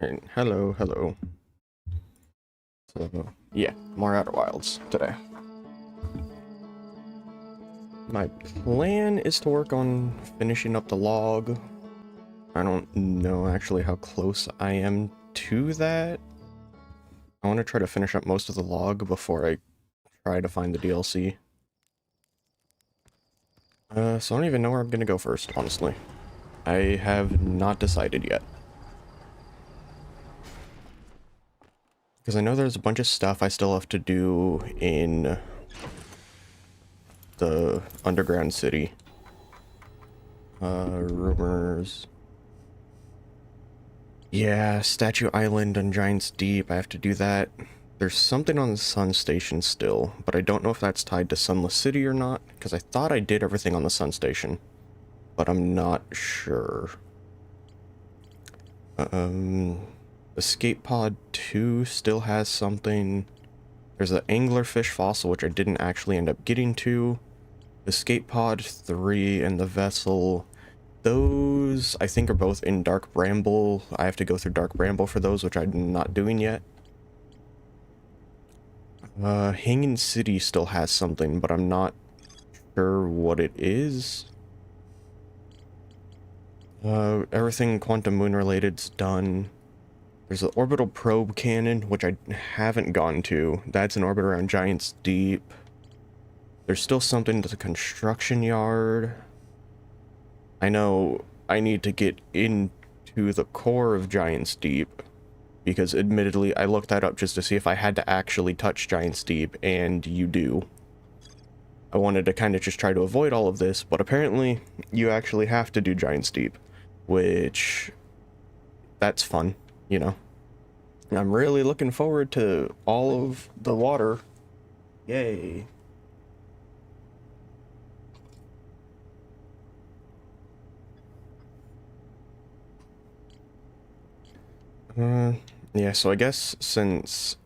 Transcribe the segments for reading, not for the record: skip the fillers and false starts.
And hello, hello. So, yeah, more Outer Wilds today. My plan is to work on finishing up the log. I don't know actually how close I am to that. I want to try to finish up most of the log before I try to find the DLC. So I don't even know where I'm gonna go first, honestly. I have not decided yet. Because I know there's a bunch of stuff I still have to do in the underground city. Rumors. Yeah, Statue Island and Giant's Deep, I have to do that. There's something on the Sun Station still, but I don't know if that's tied to Sunless City or not, because I thought I did everything on the Sun Station, but I'm not sure. Escape Pod 2 still has something. There's an anglerfish fossil, which I didn't actually end up getting to. Escape Pod 3 and the vessel, those I think are both in Dark Bramble. I have to go through Dark Bramble for those, which I'm not doing yet. Hanging City still has something, but I'm not sure what it is. Everything Quantum Moon related's done. There's an orbital probe cannon, which I haven't gone to. That's an orbit around Giant's Deep. There's still something to the construction yard. I know I need to get into the core of Giant's Deep, because admittedly I looked that up just to see if I had to actually touch Giant's Deep, and you do. I wanted to kind of just try to avoid all of this, but apparently you actually have to do Giant's Deep, which that's fun, you know. I'm really looking forward to all of the water. Yay. Yeah, so I guess since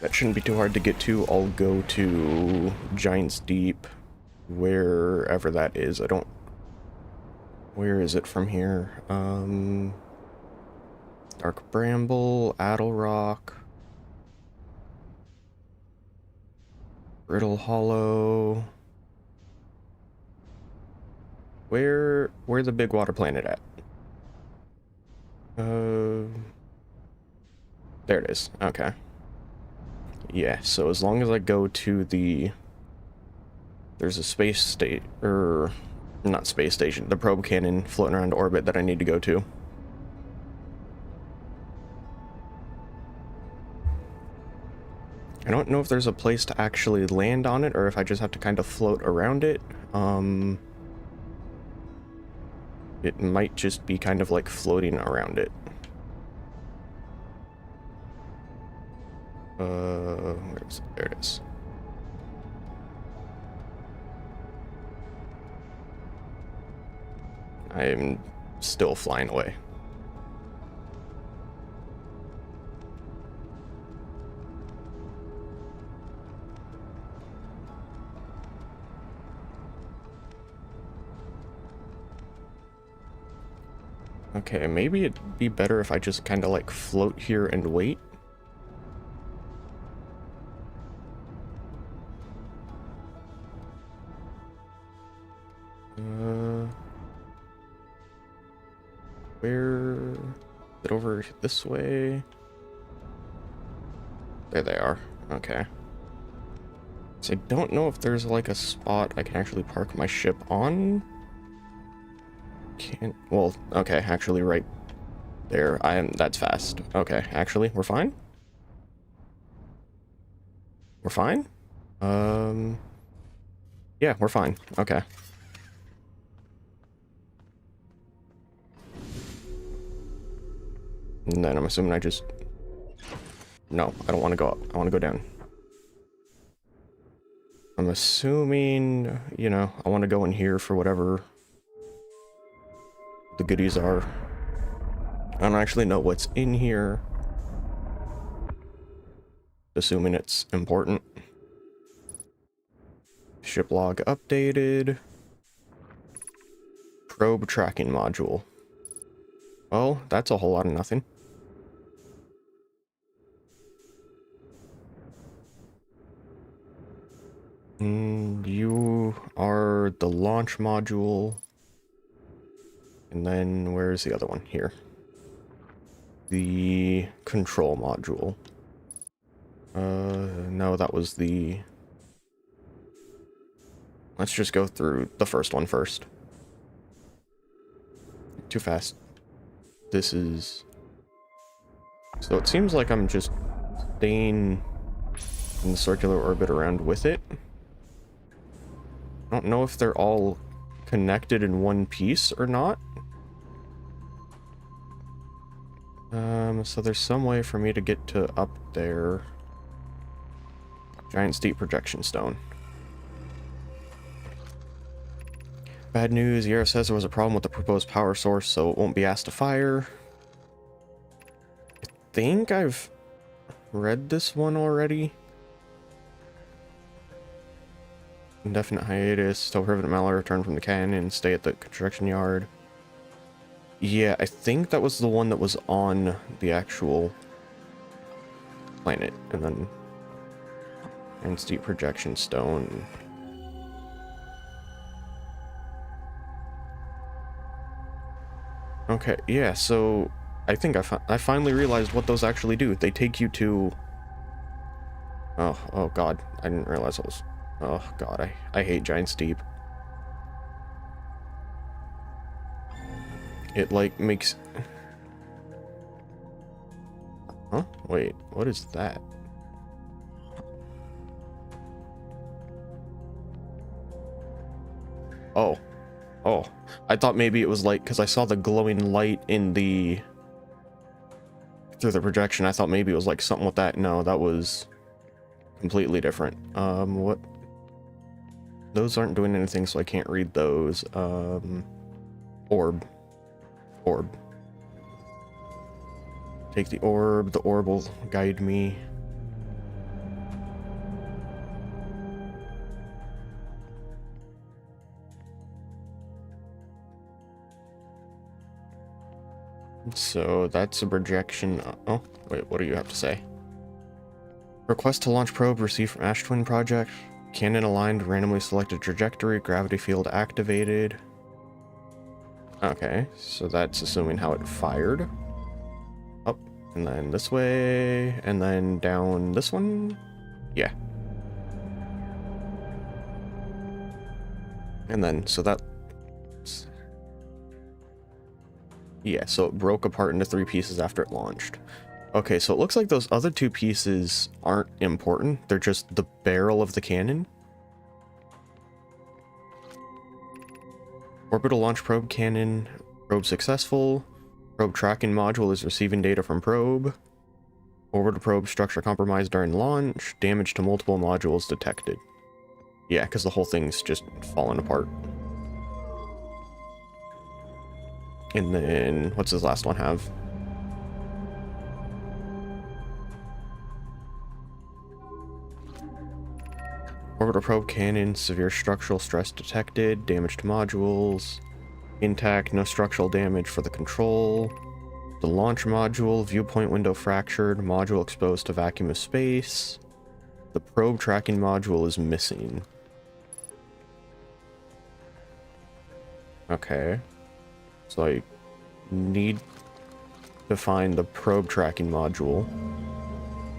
that shouldn't be too hard to get to, I'll go to Giant's Deep, wherever that is. I don't... Where is it from here? Dark Bramble, Addle Rock, Brittle Hollow. Where the big water planet at? There it is. Okay. Yeah, so as long as I go to the... There's a space state, or not space station, the probe cannon floating around orbit that I need to go to. I don't know if there's a place to actually land on it, or if I just have to kind of float around it. It might just be kind of like floating around it. Where is it? There it is. I'm still flying away. Okay, maybe it'd be better if I just kind of like float here and wait. Where... Is it over this way? There they are. Okay. So I don't know if there's like a spot I can actually park my ship on. Can't... Well, okay, actually right there. That's fast. Okay, actually, we're fine? We're fine? Yeah, we're fine. Okay. And then I'm assuming I just... No, I don't want to go up. I want to go down. I'm assuming, you know, I want to go in here for whatever the goodies are. I don't actually know what's in here. Assuming it's important. Ship log updated. Probe tracking module. Well, that's a whole lot of nothing. You are the launch module. And then where's the other one? Here. The control module. No, that was the... Let's just go through the first one first. Too fast. This is... So it seems like I'm just staying in the circular orbit around with it. I don't know if they're all connected in one piece or not. So there's some way for me to get to up there. Giant steep projection stone. Bad news, Yara says there was a problem with the proposed power source, so it won't be asked to fire. I think I've read this one already. Indefinite hiatus, tell Permanent Mallory return from the canyon, stay at the construction yard. Yeah, I think that was the one that was on the actual planet, and then and steep projection stone. Okay, yeah, so I think I finally realized what those actually do. They take you to... Oh god, I didn't realize it was... Oh god, I hate Giant Steep. It, like, makes... Huh? Wait, what is that? Oh. Oh. I thought maybe it was, like, because I saw the glowing light in the... through the projection, I thought maybe it was, like, something with that. No, that was completely different. What? Those aren't doing anything, so I can't read those. Orb. Orb. Take the orb will guide me. So that's a projection. Oh, wait, what do you have to say? Request to launch probe received from Ash Twin Project. Cannon aligned, randomly selected trajectory, gravity field activated. Okay, so that's assuming how it fired. Up, and then this way, and then down this one? Yeah. And then, so that... Yeah, so it broke apart into 3 pieces after it launched. Okay, so it looks like those other 2 pieces aren't important. They're just the barrel of the cannon. Orbital launch probe cannon. Probe successful. Probe tracking module is receiving data from probe. Orbital probe structure compromised during launch. Damage to multiple modules detected. Yeah, because the whole thing's just fallen apart. And then, what's this last one have? Orbital probe cannon, severe structural stress detected, damage to modules, intact, no structural damage for the control. The launch module, viewpoint window fractured, module exposed to vacuum of space. The probe tracking module is missing. Okay. So I need to find the probe tracking module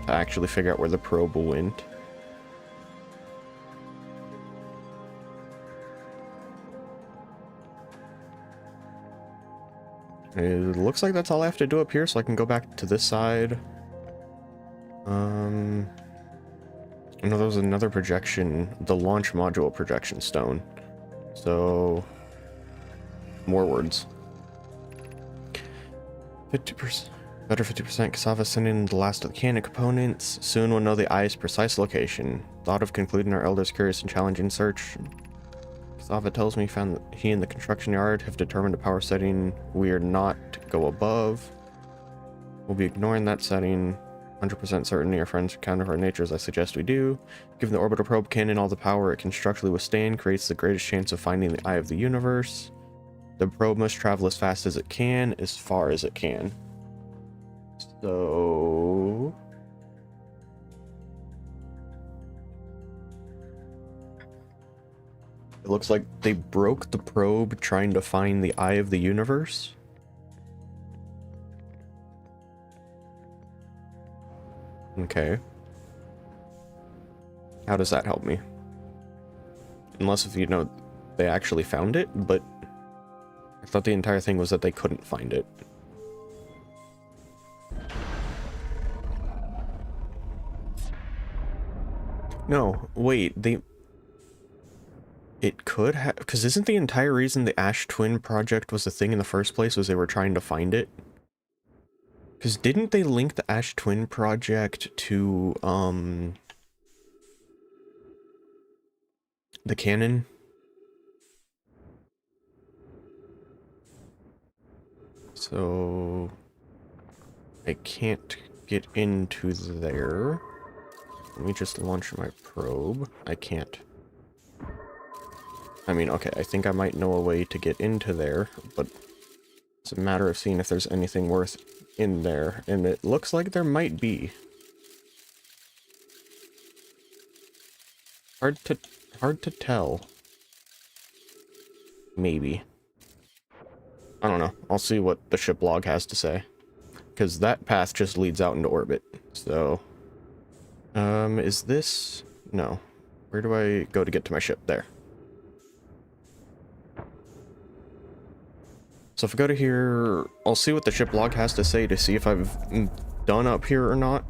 to actually figure out where the probe went. It looks like that's all I have to do up here, so I can go back to this side. I know there was another projection, the launch module projection stone. So, more words. 50%, better 50%. Cassava sending the last of the cannon components. Soon we'll know the eye's precise location. Thought of concluding our elder's curious and challenging search. Cassava tells me found that he and the construction yard have determined a power setting we are not to go above. We'll be ignoring that setting. 100% certainty our friends counter our nature as I suggest we do. Given the orbital probe cannon all the power it can structurally withstand, creates the greatest chance of finding the eye of the universe. The probe must travel as fast as it can, as far as it can. So... it looks like they broke the probe trying to find the eye of the universe. Okay. How does that help me? Unless if you know they actually found it, but I thought the entire thing was that they couldn't find it. No, wait, it could have, because isn't the entire reason the Ash Twin project was a thing in the first place was they were trying to find it? Because didn't they link the Ash Twin project to, the canon? So... I can't get into there. Let me just launch my probe. I can't. I mean, okay, I think I might know a way to get into there, but it's a matter of seeing if there's anything worth in there, and it looks like there might be. Hard to tell. Maybe. I don't know. I'll see what the ship log has to say. Because that path just leads out into orbit. So... is this... no. Where do I go to get to my ship? There. So if I go to here, I'll see what the ship log has to say to see if I've done up here or not.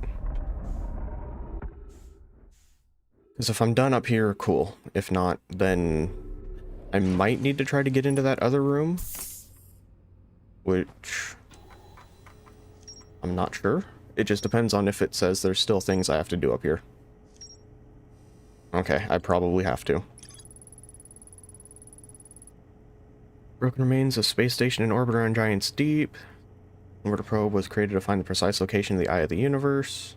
Because if I'm done up here, cool. If not, then I might need to try to get into that other room. Which... I'm not sure. It just depends on if it says there's still things I have to do up here. Okay, I probably have to. Broken remains of space station in orbit around Giant's Deep. Orbiter probe was created to find the precise location of the eye of the universe.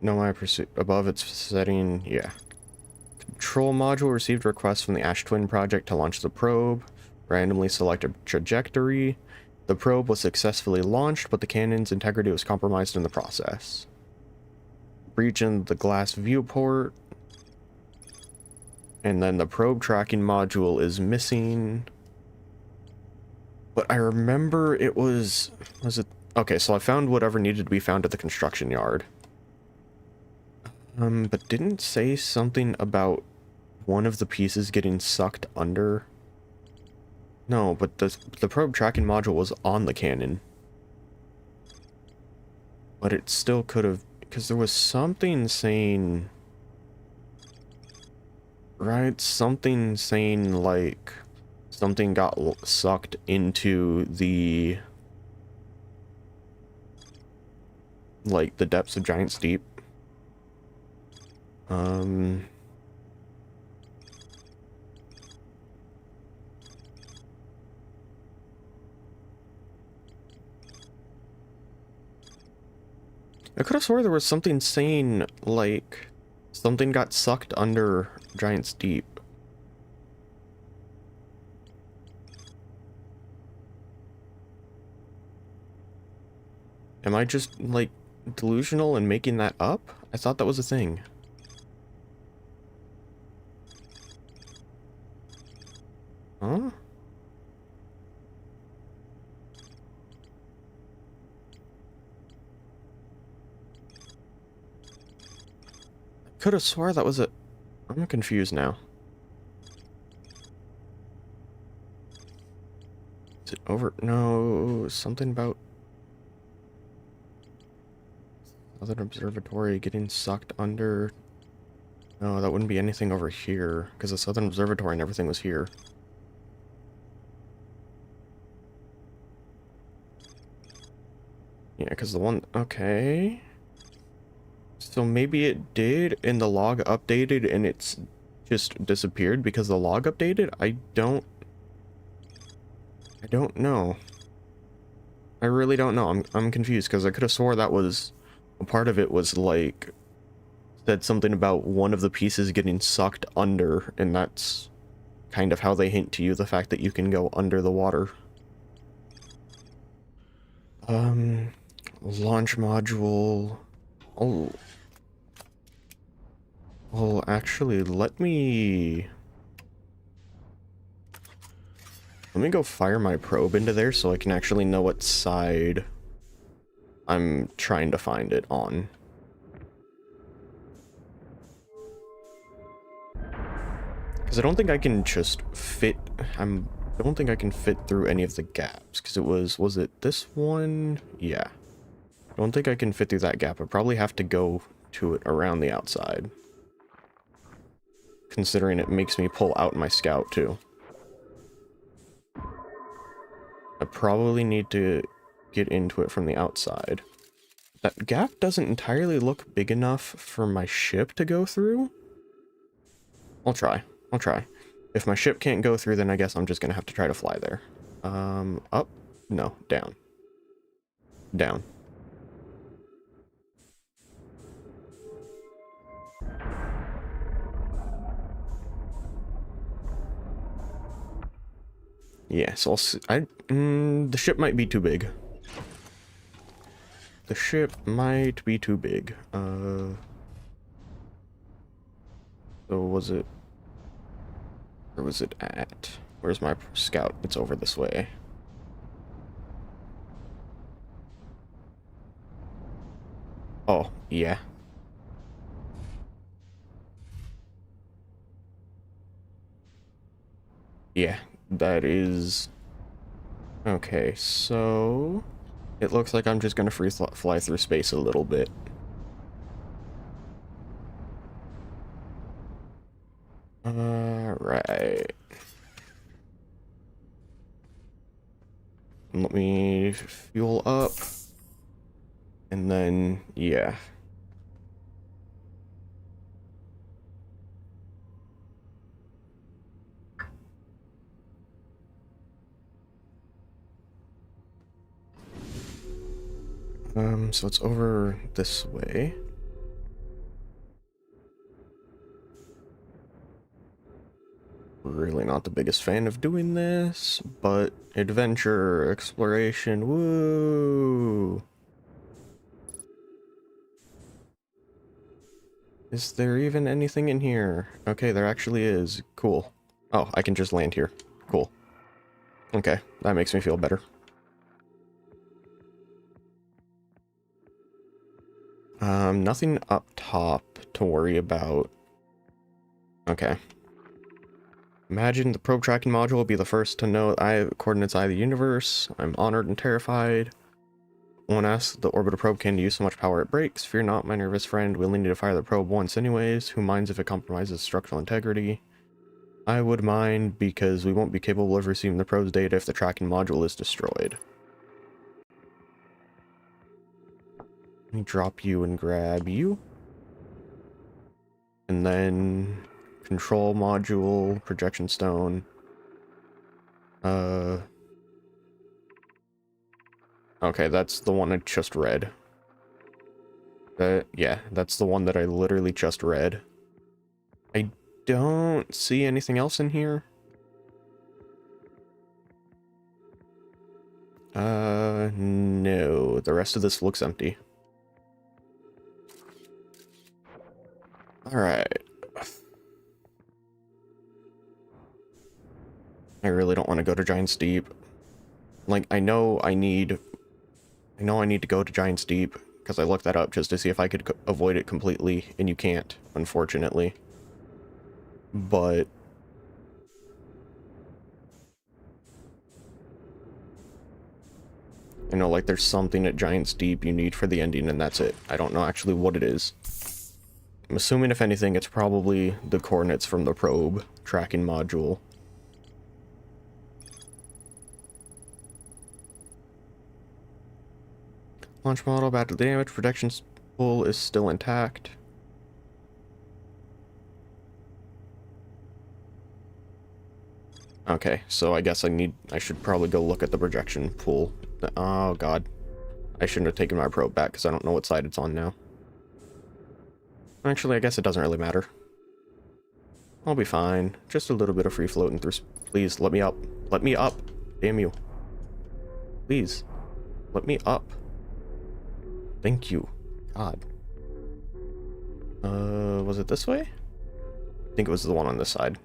No, I pursue above its setting. Yeah. Control module received a request from the Ash Twin project to launch the probe. Randomly select a trajectory. The probe was successfully launched, but the cannon's integrity was compromised in the process. Breach in the glass viewport. And then the probe tracking module is missing. But I remember it was it... okay, so I found whatever needed to be found at the construction yard. But didn't say something about one of the pieces getting sucked under? No, but the probe tracking module was on the cannon. But it still could have... because there was something saying... right? Something saying, like... something got sucked into the... like, the depths of Giant's Deep. I could have swore there was something saying, like, something got sucked under Giant's Deep. Am I just, like, delusional and making that up? I thought that was a thing. Huh? Could have swore that was a... I'm confused now. Is it over? No, something about... Southern Observatory getting sucked under... no, that wouldn't be anything over here, because the Southern Observatory and everything was here. Yeah, because the one... okay... so maybe it did, and the log updated, and it's just disappeared because the log updated? I don't know. I really don't know. I'm confused, because I could have swore that was... a part of it was, like... said something about one of the pieces getting sucked under, and that's... kind of how they hint to you the fact that you can go under the water. Launch module. Oh. Well, actually, let me go fire my probe into there so I can actually know what side I'm trying to find it on. Because I don't think I can just fit... I don't think I can fit through any of the gaps. Because it was it this one? Yeah. I don't think I can fit through that gap. I probably have to go to it around the outside. Considering it makes me pull out my scout, too. I probably need to get into it from the outside. That gap doesn't entirely look big enough for my ship to go through. I'll try. I'll try. If my ship can't go through, then I guess I'm just gonna have to try to fly there. Up? No, down. Down. Yeah, so I'll see. The ship might be too big. The ship might be too big. So was it... Where was it at? Where's my scout? It's over this way. Oh, yeah. Yeah, that is... Okay, so... It looks like I'm just gonna fly through space a little bit. Right. Let me fuel up. And then, yeah. So it's over this way. Really not the biggest fan of doing this, but adventure, exploration, woo! Is there even anything in here? Okay, there actually is. Cool. Oh, I can just land here. Cool. Okay, that makes me feel better. Nothing up top to worry about. Okay. Imagine the probe tracking module will be the first to know coordinates eye of the universe. I'm honored and terrified. One asks the orbital probe can use so much power it breaks. Fear not, my nervous friend. We only need to fire the probe once anyways. Who minds if it compromises structural integrity? I would mind because we won't be capable of receiving the probe's data if the tracking module is destroyed. Let me drop you and grab you. And then control module, projection stone. Okay, that's the one I just read. Yeah, that's the one that I literally just read. I don't see anything else in here. No. The rest of this looks empty. Alright. I really don't want to go to Giant's Deep. Like, I know I need to go to Giant's Deep, because I looked that up just to see if I could avoid it completely, and you can't, unfortunately. But... you know, like, there's something at Giant's Deep you need for the ending, and that's it. I don't know actually what it is. I'm assuming, if anything, it's probably the coordinates from the probe tracking module. Launch model, battle damage, protection pool is still intact. Okay, so I guess I should probably go look at the projection pool. Oh god. I shouldn't have taken my probe back because I don't know what side it's on now. Actually, I guess it doesn't really matter. I'll be fine. Just a little bit of free floating through. Please, let me up. Let me up. Damn you. Please, let me up. Thank you. God. Was it this way? I think it was the one on this side.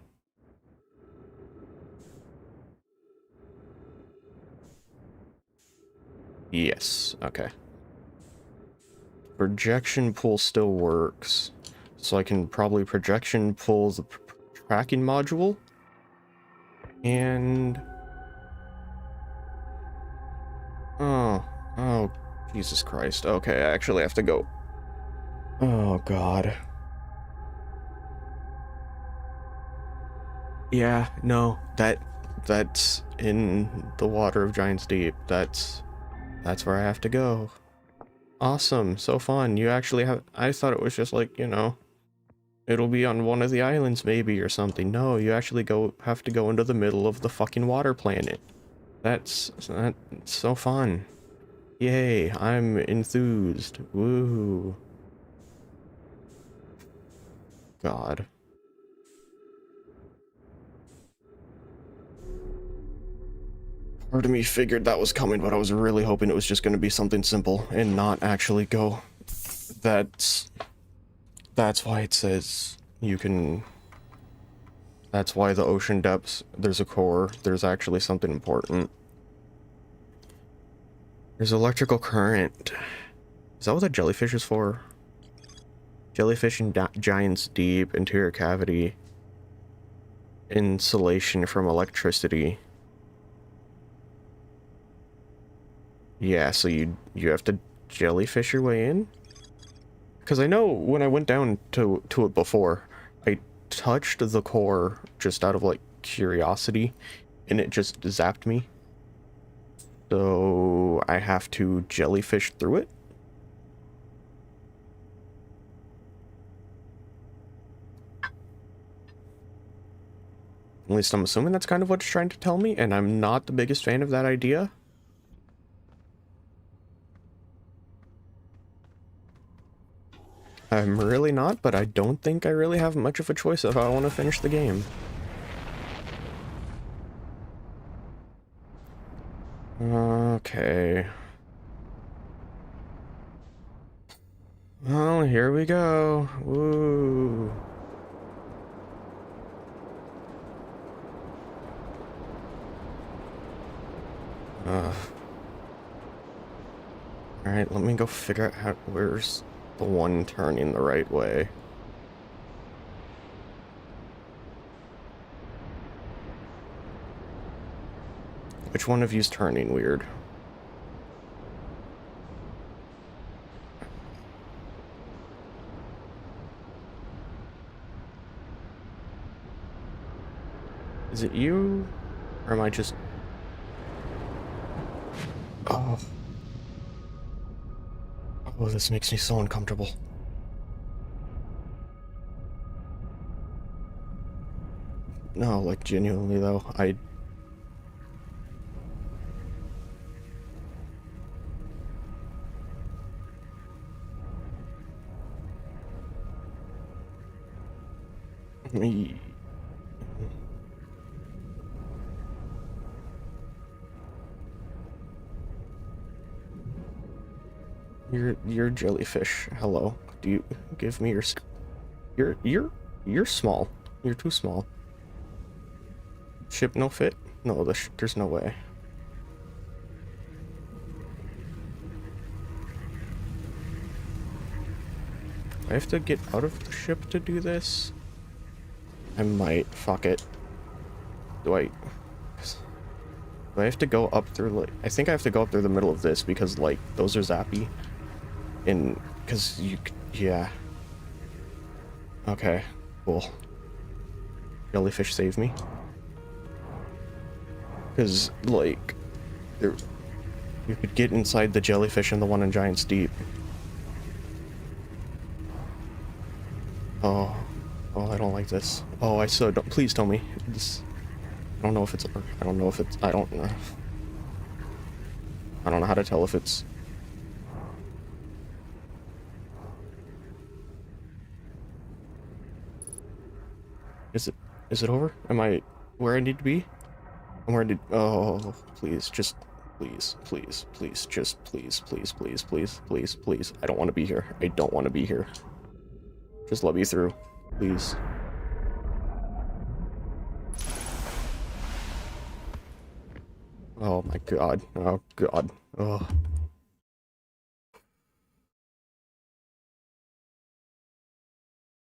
Yes, okay. Projection pull still works. So I can probably projection pull the tracking module. And... Oh, Jesus Christ. Okay, I actually have to go. Oh, God. Yeah, no, that's in the water of Giant's Deep. That's where I have to go. Awesome, so fun. You actually have... I thought it was just like, you know, it'll be on one of the islands maybe or something. No, you actually have to go into the middle of the fucking water planet. That's so fun. Yay, I'm enthused. Woo. God. Part of me figured that was coming, but I was really hoping it was just going to be something simple and not actually go. That's why it says you can... That's why the ocean depths, there's a core, there's actually something important. There's electrical current. Is that what the jellyfish is for? Jellyfish in Giant's Deep, interior cavity. Insulation from electricity. Yeah, so you have to jellyfish your way in? Because I know when I went down to it before, I touched the core just out of, like, curiosity, and it just zapped me. So I have to jellyfish through it? At least I'm assuming that's kind of what it's trying to tell me, and I'm not the biggest fan of that idea. I'm really not, but I don't think I really have much of a choice if I want to finish the game. Okay. Well, here we go. Woo. Alright, let me go figure out where's the one turning the right way. Which one of you's turning weird? Is it you? Or am I just... Oh. Oh, this makes me so uncomfortable. No, like, genuinely, though, You're jellyfish. Hello. Do you give me your... You're small. You're too small. Ship no fit? No, there's no way. I have to get out of the ship to do this? I might. Fuck it. Do I have to go up through, like... I think I have to go up through the middle of this because, like, those are zappy. And... because you... yeah. Okay. Cool. Jellyfish save me. Because, like... you could get inside the jellyfish and the one in Giant's Deep. Oh. Oh, I don't like this. Oh, don't... please tell me. This... I don't know if it's... I don't know if it's... I don't know. I don't know how to tell if it's... Is it... Is it over? Am I where I need to be? I'm where I need... Oh, please, just... Please, please, please, just please, please, please, please, please, please. I don't want to be here. I don't want to be here. Just let me through, please. Oh my god. Oh god. Oh.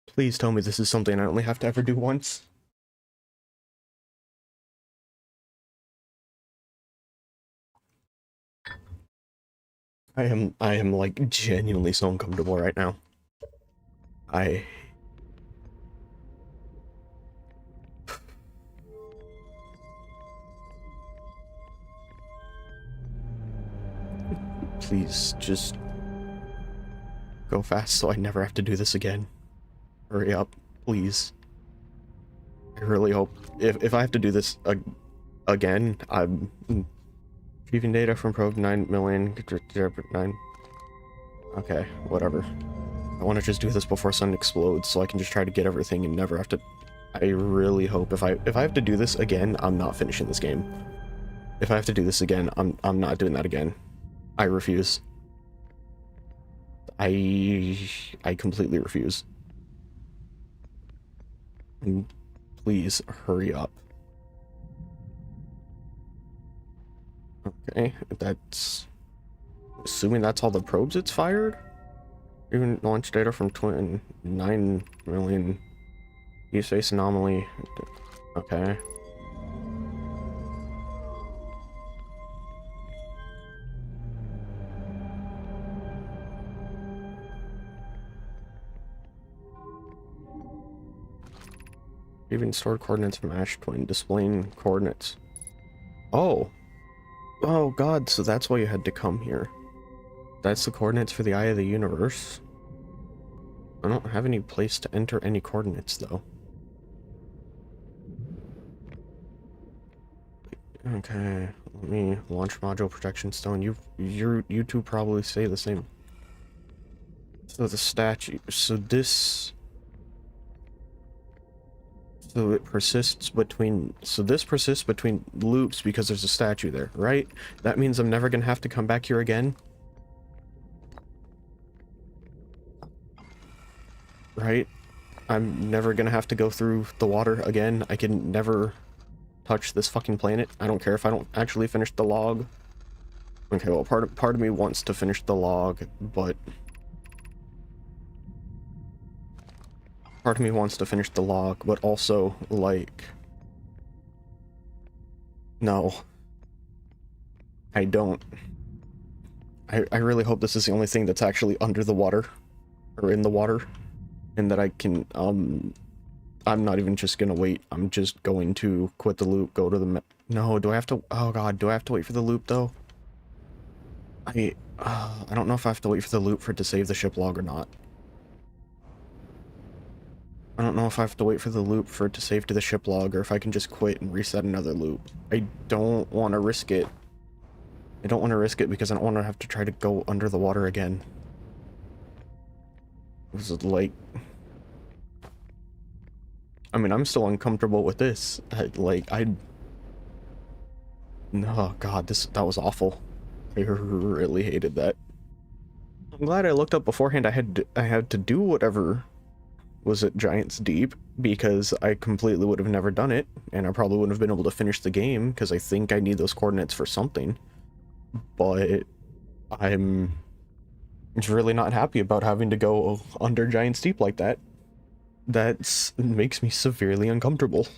Please tell me this is something I only have to ever do once. I am like genuinely so uncomfortable right now. Please just go fast so I never have to do this again. Hurry up, please. I really hope if I have to do this again, I'm retrieving data from probe 9 million 9. Okay, whatever. I want to just do this before sun explodes so I can just try to get everything and never have to. I really hope if I have to do this again, I'm not finishing this game. If I have to do this again, I'm not doing that again. I refuse. I completely refuse. And please hurry up. Okay, that's assuming that's all the probes it's fired. Even launch data from 9 million space anomaly. Okay. Even stored coordinates matched when displaying coordinates. Oh. Oh god, so that's why you had to come here. That's the coordinates for the eye of the universe. I don't have any place to enter any coordinates though. Okay, let me launch module projection stone. You two probably say the same. So the statue, so this it persists between, so this persists between loops because there's a statue there, right? That means I'm never gonna have to come back here again. Right? I'm never gonna have to go through the water again. I can never touch this fucking planet. I don't care if I don't actually finish the log. Okay, well, part of me wants to finish the log, but part of me wants to finish the log, but also, like, no. I don't. I really hope this is the only thing that's actually under the water, or in the water, and that I can, I'm not even just gonna wait. I'm just going to quit the loop, go to the no, do I have to, oh god, do I have to wait for the loop, though? I don't know if I have to wait for the loop for it to save the ship log or not. I don't know if I have to wait for the loop for it to save to the ship log, or if I can just quit and reset another loop. I don't want to risk it. I don't want to risk it because I don't want to have to try to go under the water again. This is like... I mean, I'm still uncomfortable with this. Oh god, that was awful. I really hated that. I'm glad I looked up beforehand. I had to do whatever was at Giants Deep, because I completely would have never done it, and I probably wouldn't have been able to finish the game, because I think I need those coordinates for something. But I'm just really not happy about having to go under Giants Deep like that. That makes me severely uncomfortable.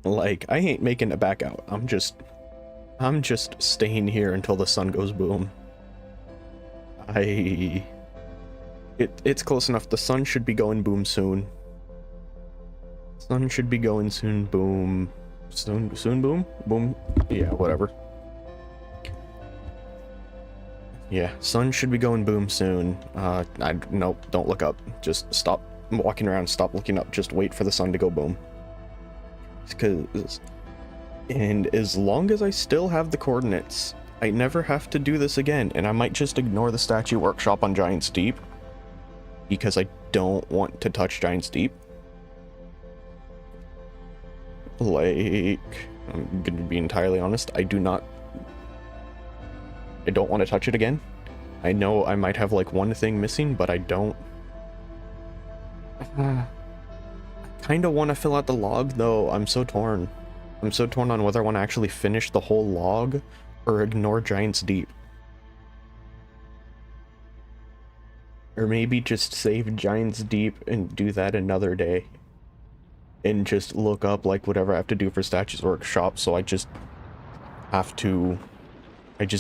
Like, I ain't making it back out. I'm just staying here until the sun goes boom. It's close enough. The sun should be going boom soon. Sun should be going soon, boom. Soon boom? Boom. Yeah, whatever. Yeah, sun should be going boom soon. Nope, don't look up. Just stop walking around, stop looking up, just wait for the sun to go boom. And as long as I still have the coordinates, I never have to do this again, and I might just ignore the statue workshop on Giants Deep, because I don't want to touch Giant's Deep. Like, I'm gonna be entirely honest, I don't want to touch it again. I know I might have like one thing missing, but I don't. I kind of want to fill out the log though. I'm so torn. I'm so torn on whether I want to actually finish the whole log or ignore Giant's Deep. Or maybe just save Giant's Deep and do that another day. And just look up like whatever I have to do for Statues Workshop, so I just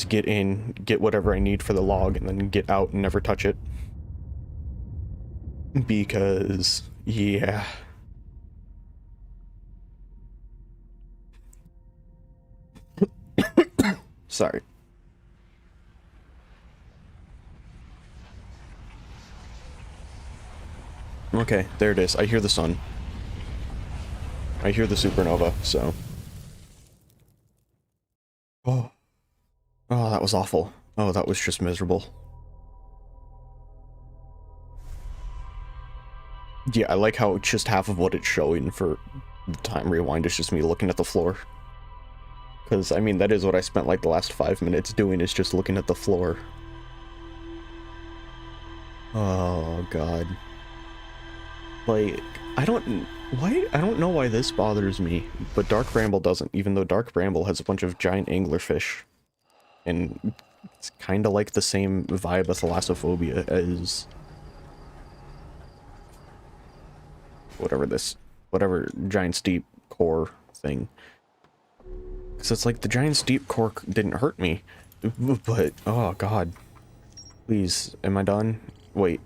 get in, get whatever I need for the log, and then get out and never touch it. Because, yeah. Sorry. Okay, there it is. I hear the sun. I hear the supernova, so. Oh. Oh, that was awful. Oh, that was just miserable. Yeah, I like how just half of what it's showing for the time rewind is just me looking at the floor. Because, I mean, that is what I spent like the last 5 minutes doing, is just looking at the floor. Oh, God. Like, I don't know why this bothers me, but Dark Bramble doesn't, even though Dark Bramble has a bunch of giant anglerfish. And it's kind of like the same vibe of thalassophobia as whatever Giant's Deep core thing. Because it's like the Giant's Deep core didn't hurt me, but oh God, please, am I done? Wait,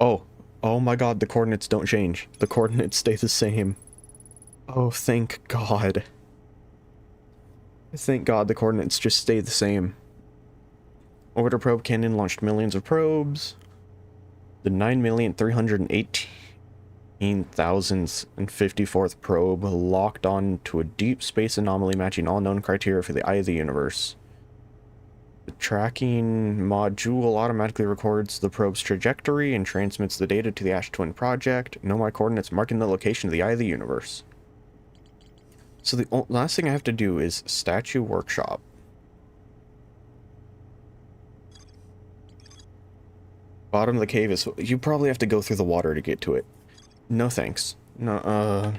oh my God, the coordinates don't change. The coordinates stay the same. Oh, thank God. Thank God the coordinates just stay the same. Orbiter probe cannon launched millions of probes. The 9,318,054th probe locked on to a deep space anomaly matching all known criteria for the eye of the universe. The tracking module automatically records the probe's trajectory and transmits the data to the Ash Twin project. Know my coordinates marking the location of the eye of the universe. So the last thing I have to do is Statue Workshop. Bottom of the cave is... You probably have to go through the water to get to it. No thanks. No,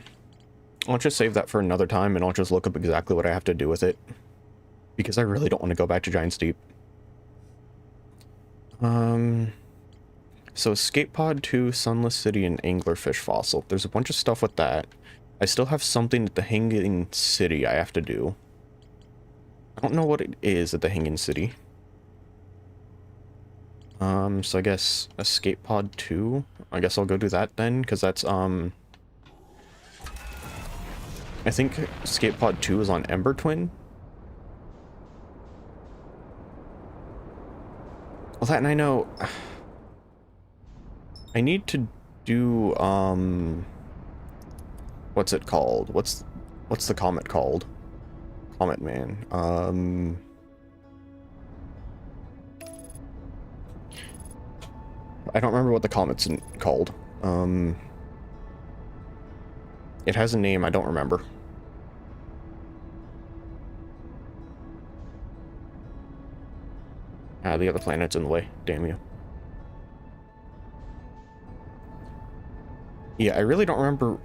I'll just save that for another time, and I'll just look up exactly what I have to do with it. Because I really don't want to go back to Giant's Deep. So Escape Pod 2, Sunless City, and Anglerfish Fossil. There's a bunch of stuff with that. I still have something at the Hanging City I have to do. I don't know what it is at the Hanging City. So I guess Escape Pod 2. I guess I'll go do that then, because that's, I think Escape Pod 2 is on Ember Twin. Well, that, and I know... I need to do, what's it called? What's the comet called? Comet Man. I don't remember what the comet's called. It has a name, I don't remember. Ah, the other planet's in the way. Damn you. Yeah, I really don't remember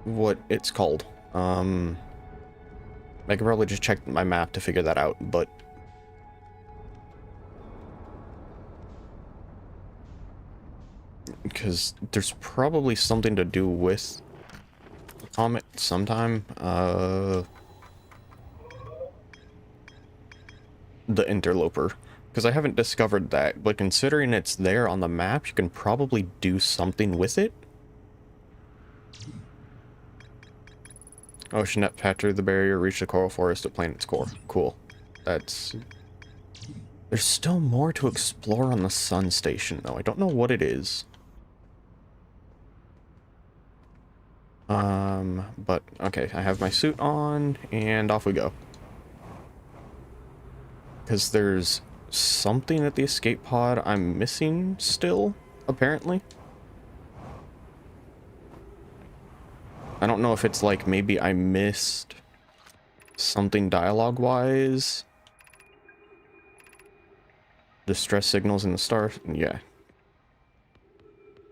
what it's called. I could probably just check my map to figure that out, but... Because there's probably something to do with the comet sometime. The interloper. Because I haven't discovered that, but considering it's there on the map, you can probably do something with it. Oceanette passed through the barrier, reached the coral forest at planet's core. Cool. That's... There's still more to explore on the sun station, though. I don't know what it is. But, okay, I have my suit on, and off we go. Because there's something at the escape pod I'm missing still, apparently. I don't know if it's like maybe I missed something dialogue-wise. Distress signals in the star. Yeah.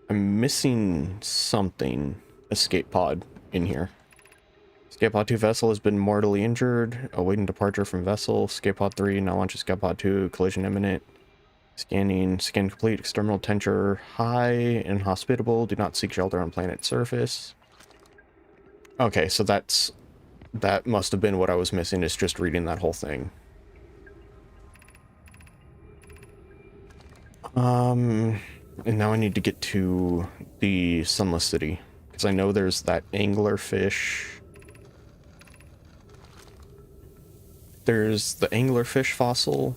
I'm missing something. Escape pod in here. Escape pod 2 vessel has been mortally injured. Awaiting departure from vessel. Escape pod 3 now launch escape pod 2. Collision imminent. Scanning. Scan complete. External temperature high. Inhospitable. Do not seek shelter on planet surface. Okay, so that must have been what I was missing, is just reading that whole thing. And now I need to get to the Sunless City, because I know there's that anglerfish. There's the anglerfish fossil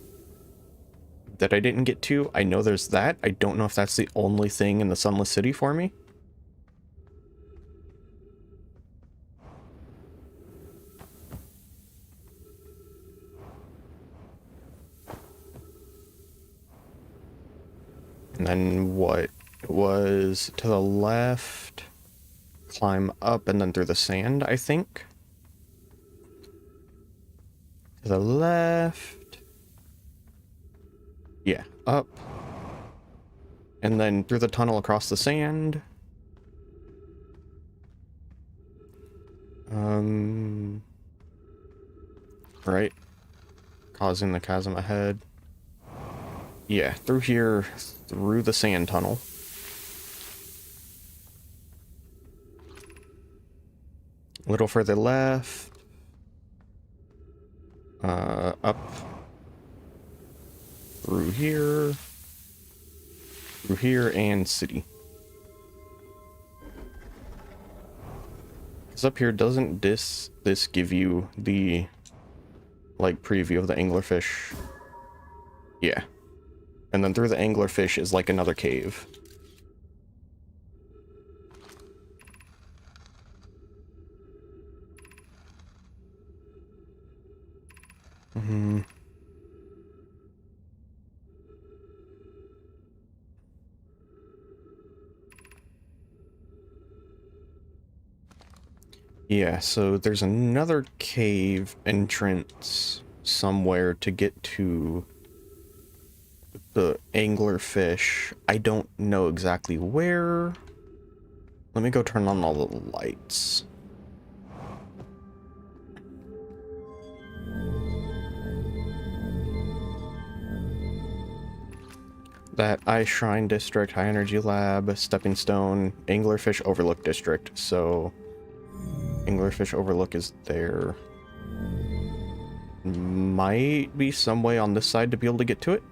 that I didn't get to. I know there's that. I don't know if that's the only thing in the Sunless City for me. And then what? It was to the left, climb up, and then through the sand, I think. To the left. Yeah, up. And then through the tunnel across the sand. Right. Causing the chasm ahead. Yeah, through here, through the sand tunnel. A little further left. Up. Through here. Through here and city. Because up here, doesn't this give you the, like, preview of the anglerfish? Yeah. And then through the anglerfish is like another cave. Yeah, so there's another cave entrance somewhere to get to the anglerfish. I don't know exactly where. Let me go turn on all the lights. That Ice Shrine District, High Energy Lab, Stepping Stone, Anglerfish Overlook District. So, Anglerfish Overlook is there. Might be some way on this side to be able to get to it.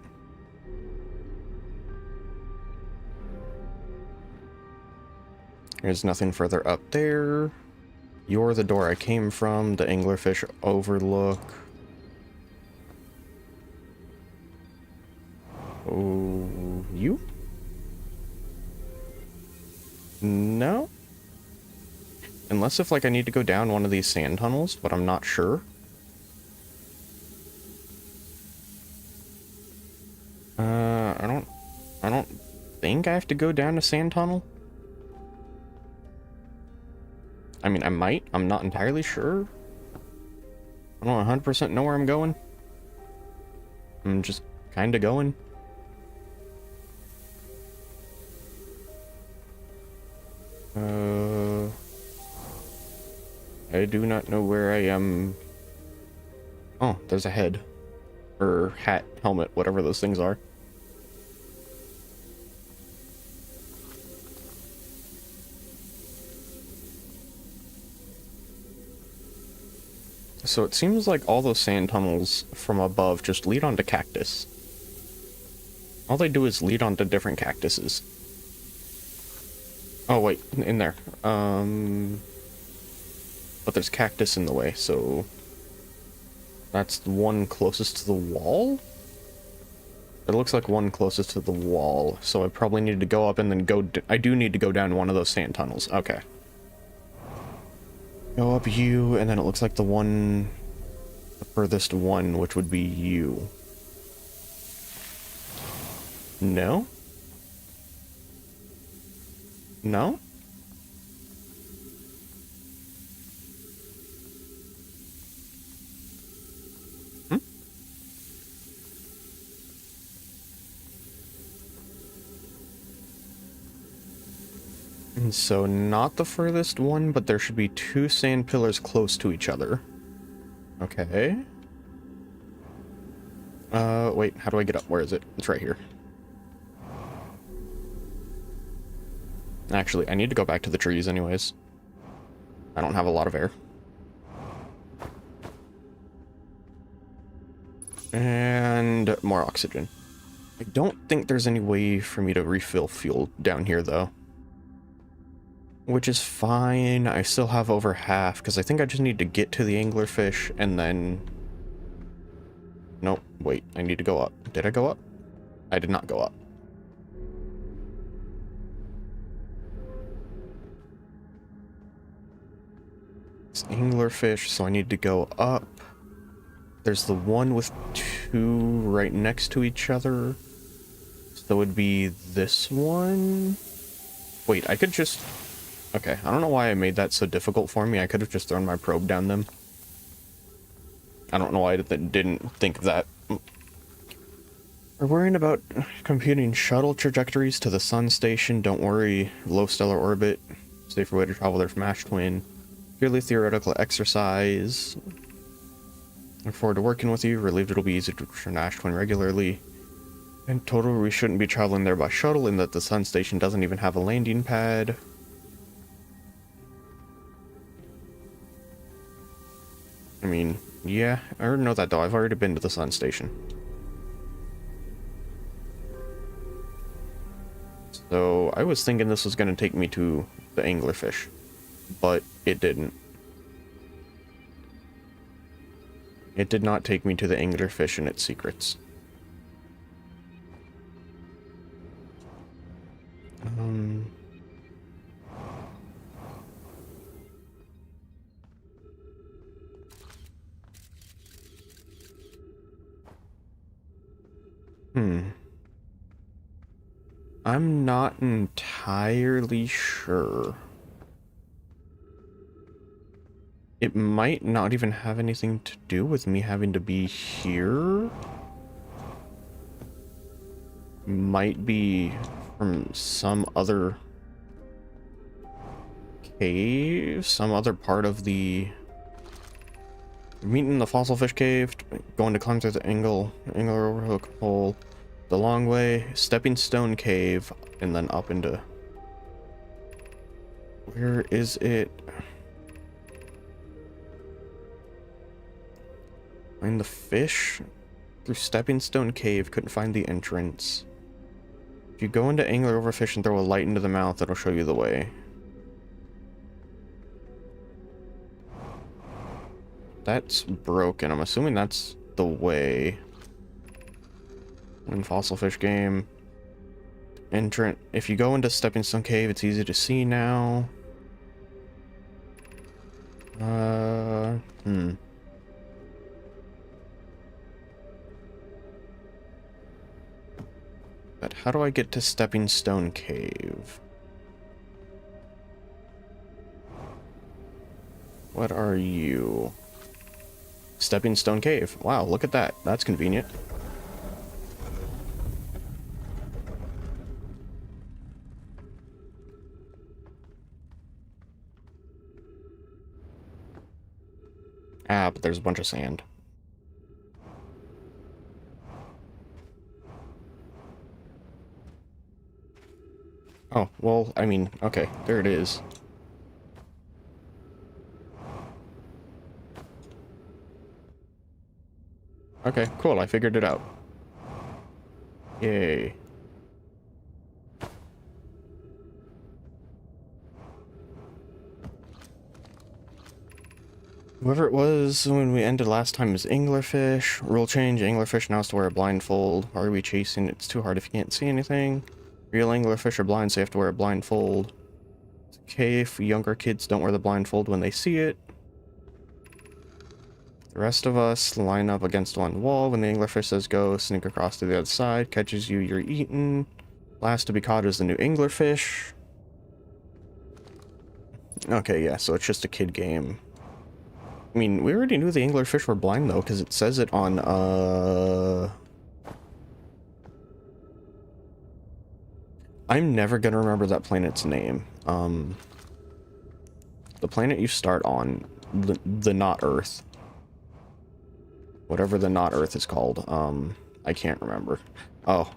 There's nothing further up there. You're the door I came from, the Anglerfish Overlook. Oh, you? No? Unless if, like, I need to go down one of these sand tunnels, but I'm not sure. I don't think I have to go down a sand tunnel. I mean, I might. I'm not entirely sure. I don't 100% know where I'm going. I'm just kind of going. I do not know where I am. Oh, there's a head. Or hat, helmet, whatever those things are. So it seems like all those sand tunnels from above just lead onto cactus. All they do is lead onto different cactuses. Oh wait, in there. But there's cactus in the way, so that's the one closest to the wall? It looks like one closest to the wall, so I probably need to go up and then go... I do need to go down one of those sand tunnels. Okay. Go up you, and then it looks like the one... the furthest one, which would be you. No? No? And so not the furthest one, but there should be two sand pillars close to each other. Okay. Wait, how do I get up? Where is it? It's right here. Actually, I need to go back to the trees anyways. I don't have a lot of air. And more oxygen. I don't think there's any way for me to refill fuel down here, though. Which is fine. I still have over half, because I think I just need to get to the anglerfish, and then... Nope, wait, I need to go up. Did I go up? I did not go up. It's anglerfish, so I need to go up. There's the one with two right next to each other. So it would be this one. Wait, I could just... Okay, I don't know why I made that so difficult for me. I could have just thrown my probe down them. I don't know why I didn't think of that. We're worrying about computing shuttle trajectories to the sun station. Don't worry. Low stellar orbit. Safer way to travel there from Ash Twin. Purely theoretical exercise. Look forward to working with you. Relieved it'll be easy to return to Ash Twin regularly. In total, we shouldn't be traveling there by shuttle, in that the sun station doesn't even have a landing pad. I mean, yeah, I already know that though. I've already been to the sun station. So I was thinking this was going to take me to the anglerfish, but it didn't. It did not take me to the anglerfish and its secrets. I'm not entirely sure. It might not even have anything to do with me having to be here. Might be from some other cave, some other part of the... Meeting the fossil fish cave, going to climb through the angler overhook hole, the long way, stepping stone cave, and then up into... Where is it? Find the fish? Through stepping stone cave, couldn't find the entrance. If you go into angler overfish and throw a light into the mouth, it'll show you the way. That's broken. I'm assuming that's the way. In fossil fish game. Entrant. If you go into stepping stone cave, it's easy to see now. But how do I get to stepping stone cave? What are you? Stepping stone cave. Wow, look at that. That's convenient. Ah, but there's a bunch of sand. Oh, well, I mean, okay, there it is. Okay, cool, I figured it out. Yay. Whoever it was when we ended last time is anglerfish. Rule change, anglerfish now has to wear a blindfold. Why are we chasing? It's too hard if you can't see anything. Real anglerfish are blind, so you have to wear a blindfold. It's okay if younger kids don't wear the blindfold when they see it. The rest of us line up against one wall. When the anglerfish says go, sneak across to the other side. Catches you, you're eaten. Last to be caught is the new anglerfish. Okay, yeah, so it's just a kid game. I mean, we already knew the anglerfish were blind, though, because it says it on, I'm never gonna remember that planet's name. The planet you start on, the not Earth. Whatever the not Earth is called. I can't remember. Oh.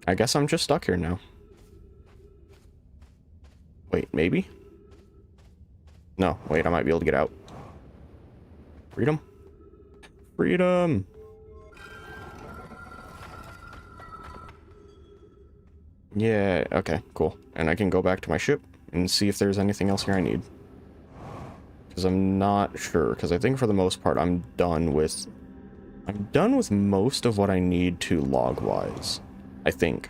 I guess I'm just stuck here now. Wait, maybe? No, wait, I might be able to get out. Freedom? Freedom! Yeah, okay, cool. And I can go back to my ship and see if there's anything else here I need. Because I'm not sure, because I think for the most part I'm done with most of what I need to log-wise. I think.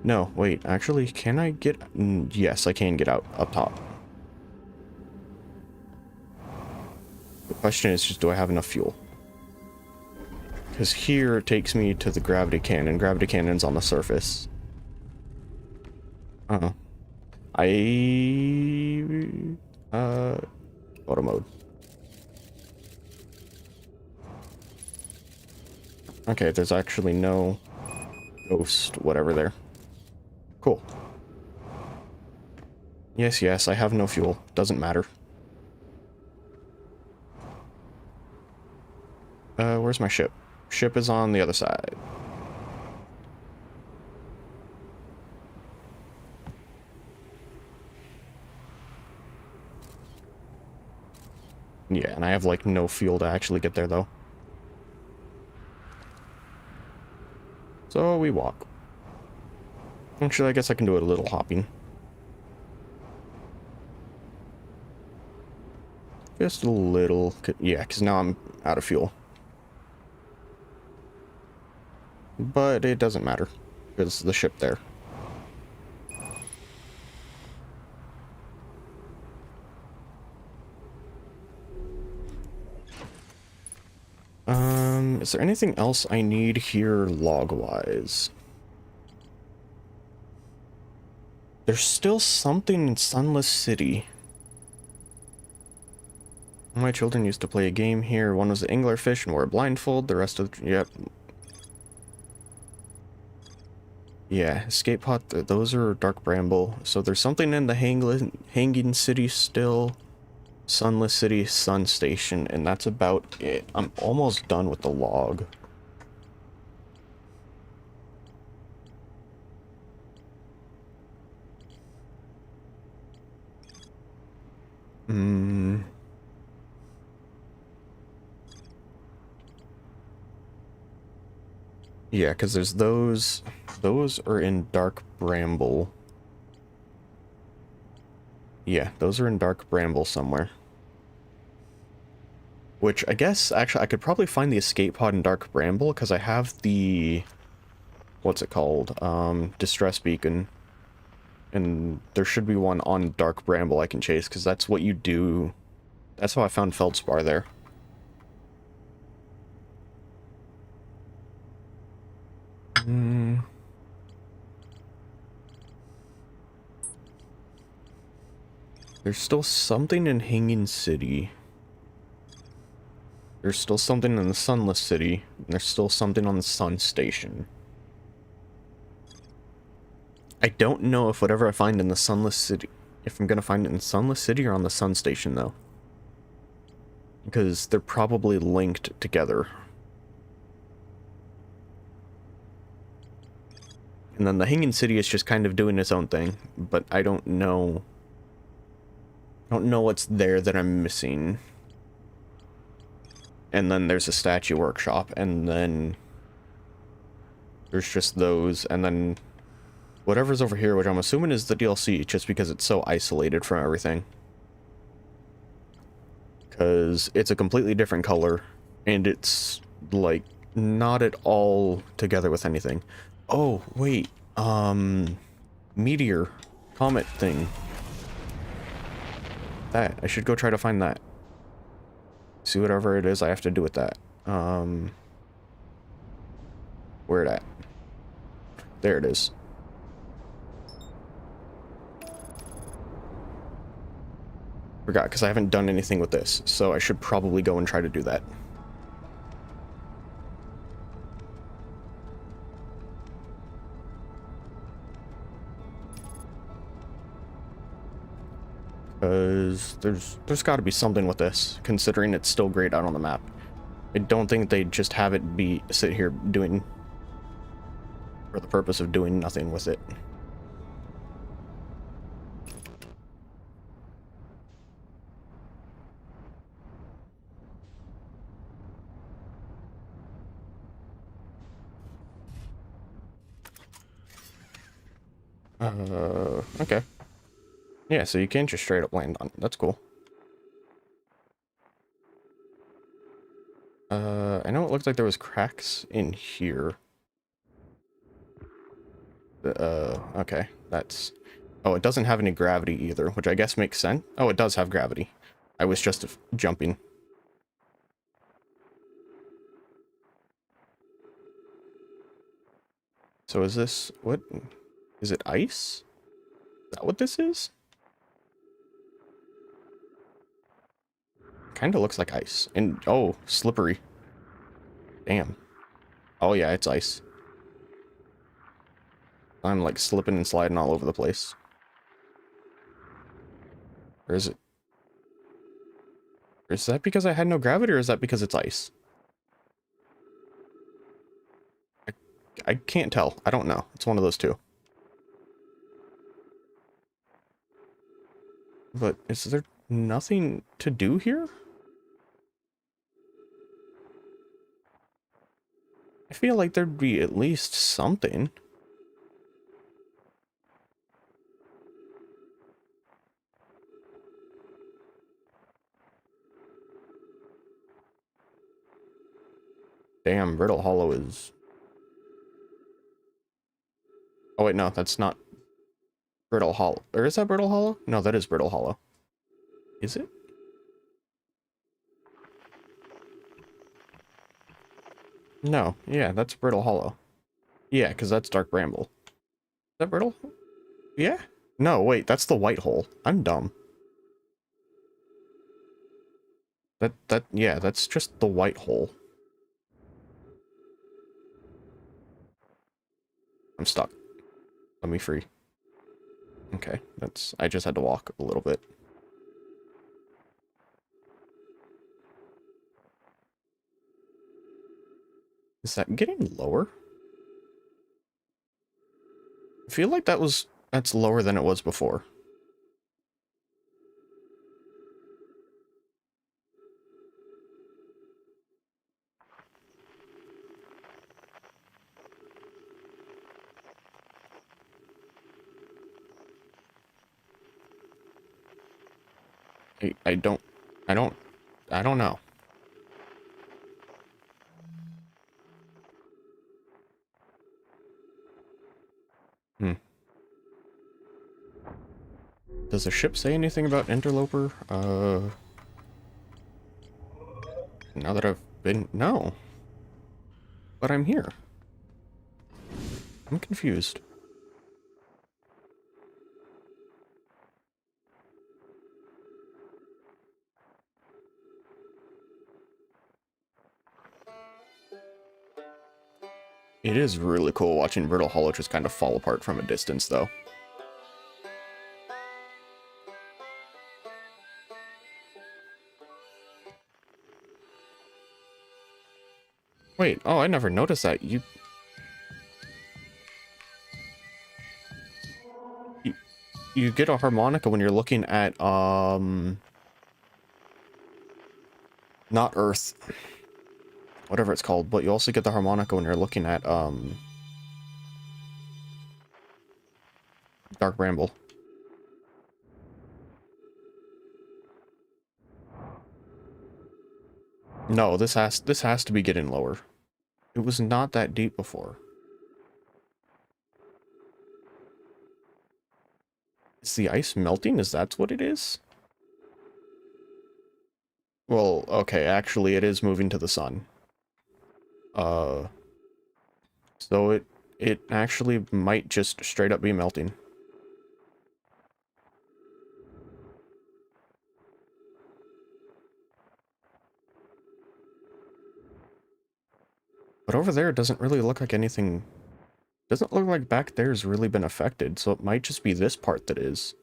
No, wait, actually, can I get... yes, I can get out up top. The question is just, do I have enough fuel? Because here it takes me to the gravity cannon. Gravity cannon's on the surface. Uh-huh. Auto mode. Okay, there's actually no ghost whatever there. Cool. Yes, yes, I have no fuel. Doesn't matter. Where's my ship? Ship is on the other side. Yeah, and I have, like, no fuel to actually get there, though. So we walk. Actually, I guess I can do a little hopping. Just a little. Yeah, because now I'm out of fuel. But it doesn't matter, because the ship there. Is there anything else I need here log-wise? There's still something in Sunless City. My children used to play a game here. One was the anglerfish and wore a blindfold. The rest of... yep. Yeah, escape pod, those are Dark Bramble. So there's something in the Hanging City still. Sunless City, Sun Station, and that's about it. I'm almost done with the log. Yeah, because there's those. Those are in Dark Bramble. Yeah, those are in Dark Bramble somewhere. Which, I guess, actually, I could probably find the escape pod in Dark Bramble, because I have the... what's it called? Distress Beacon. And there should be one on Dark Bramble I can chase, because that's what you do. That's how I found Feldspar there. There's still something in Hanging City. There's still something in the Sunless City. And there's still something on the Sun Station. I don't know if whatever I find in the Sunless City... if I'm gonna find it in Sunless City or on the Sun Station, though. Because they're probably linked together. And then the Hanging City is just kind of doing its own thing. But I don't know... I don't know what's there that I'm missing. And then there's a statue workshop, and then there's just those, and then whatever's over here, which I'm assuming is the DLC, just because it's so isolated from everything. Because it's a completely different color, and it's, like, not at all together with anything. Oh, wait, meteor, comet thing. That, I should go try to find that. See whatever it is I have to do with that. Where it at? There it is. Forgot, because I haven't done anything with this, so I should probably go and try to do that. Because there's got to be something with this, considering it's still grayed out on the map. I don't think they'd just have it be sit here doing for the purpose of doing nothing with it. Okay. Yeah, so you can't just straight up land on it. That's cool. I know it looked like there was cracks in here. Okay. That's... Oh, it doesn't have any gravity either, which I guess makes sense. Oh, it does have gravity. I was just jumping. So is this... What? Is it ice? Is that what this is? Kind of looks like ice. And, oh, slippery. Damn. Oh yeah, it's ice. I'm like slipping and sliding all over the place. Or is it? Is that because I had no gravity, or is that because it's ice? I can't tell. I don't know. It's one of those two. But is there nothing to do here? I feel like there'd be at least something. Damn, Brittle Hollow is... Oh wait, no, that's not Brittle Hollow. Or is that Brittle Hollow? No, that is Brittle Hollow. Is it? No, yeah, that's Brittle Hollow. Yeah, because that's Dark Bramble. Is that Brittle? Yeah? No, wait, that's the White Hole. I'm dumb. Yeah, that's just the White Hole. I'm stuck. Let me free. Okay, I just had to walk a little bit. Is that getting lower? I feel like that's lower than it was before. I don't, I don't, I don't know. Hmm. Does the ship say anything about Interloper? Now that I've been... No. But I'm here. I'm confused. It is really cool watching Brittle Hollow just kind of fall apart from a distance, though. Wait, oh, I never noticed that. You get a harmonica when you're looking at, not Earth. Whatever it's called, but you also get the harmonica when you're looking at, Dark Bramble. No, this has to be getting lower. It was not that deep before. Is the ice melting? Is that what it is? Well, okay, actually it is moving to the sun. So it actually might just straight up be melting. But over there, it doesn't really look like anything... Doesn't look like back there's really been affected, so it might just be this part that is.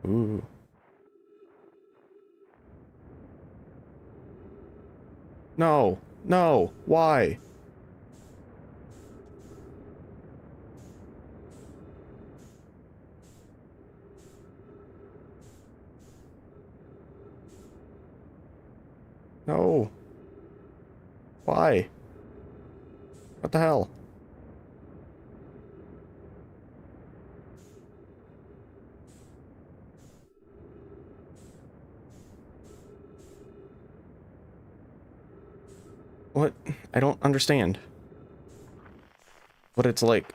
Ooh. No, no, why? No. Why? What the hell? What? I don't understand. What it's like.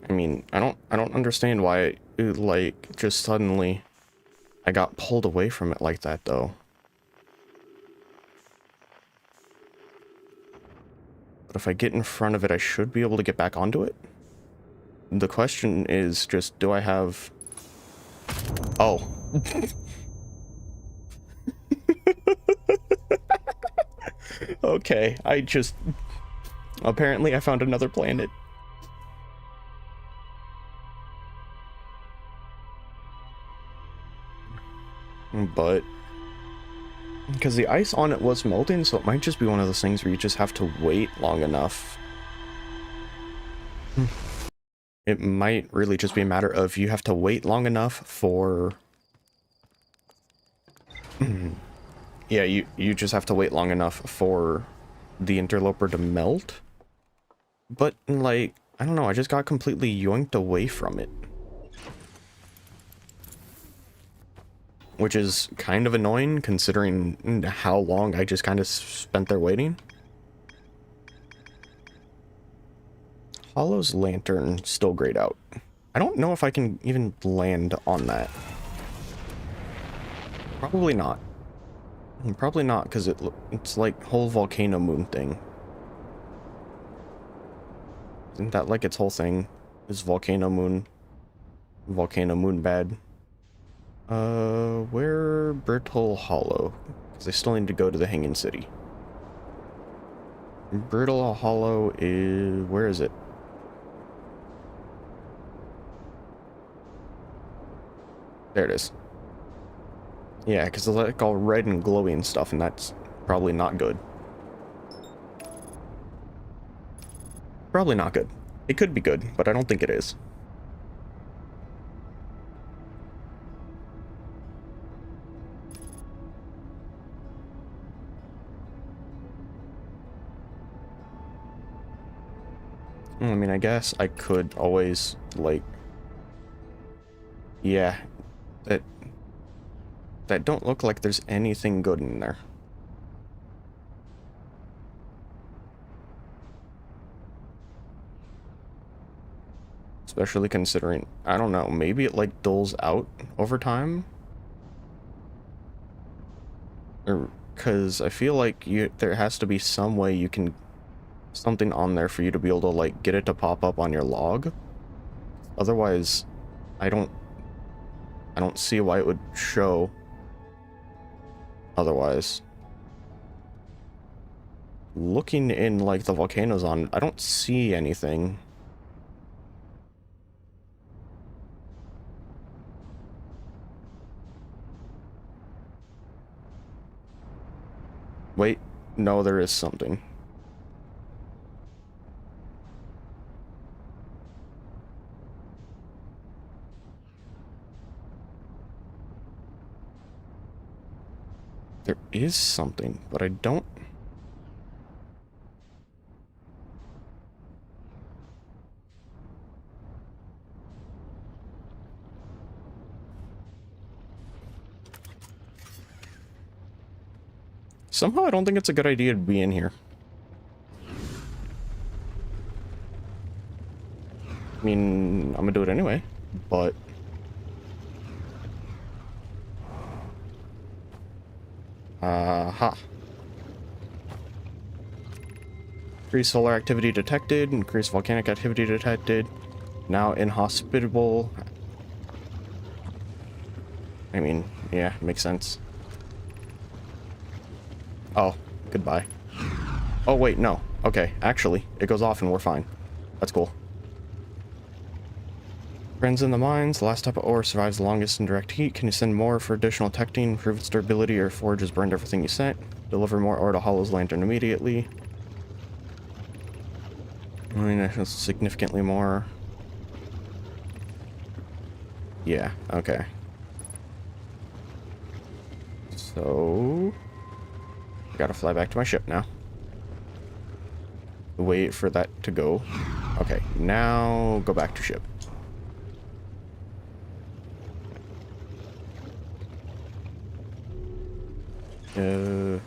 I mean, I don't understand why it, like, just suddenly I got pulled away from it like that, though. But if I get in front of it, I should be able to get back onto it. The question is just, do I have... Oh. Okay, I just... Apparently I found another planet. But... Because the ice on it was melting, so it might just be one of those things where you just have to wait long enough. It might really just be a matter of you have to wait long enough for... Yeah, you just have to wait long enough for the interloper to melt. But, like, I don't know, I just got completely yoinked away from it. Which is kind of annoying, considering how long I just kind of spent there waiting. Hollow's lantern still grayed out. I don't know if I can even land on that. Probably not. Probably not, because it's like whole volcano moon thing. Isn't that like its whole thing? Is volcano moon bad? Where Brittle Hollow? Because I still need to go to the Hanging City. Brittle Hollow is... where is it? There it is. Yeah, because it's like all red and glowy and stuff, and that's probably not good. Probably not good. It could be good, but I don't think it is. I mean, I guess I could always, like... Yeah. That don't look like there's anything good in there. Especially considering, I don't know, maybe it like dulls out over time? Or, because I feel like there has to be some way you can... something on there for you to be able to, like, get it to pop up on your log. Otherwise, I don't see why it would show otherwise. Looking in, like, the volcanoes on, I don't see anything. Wait, no, there is something. There is something, but I don't... Somehow I don't think it's a good idea to be in here. I mean, I'm gonna do it anyway, but... Aha. Increased solar activity detected, increased volcanic activity detected. Now inhospitable. I mean, yeah, makes sense. Oh, goodbye. Oh, wait, no. Okay, actually, it goes off and we're fine. That's cool. Friends in the mines. The last type of ore survives the longest in direct heat. Can you send more for additional testing? Improve its durability, or forge has burned everything you sent? Deliver more ore to Hollow's Lantern immediately. I mean, that's significantly more. Yeah, okay. So... gotta fly back to my ship now. Wait for that to go. Okay, now go back to ship. Is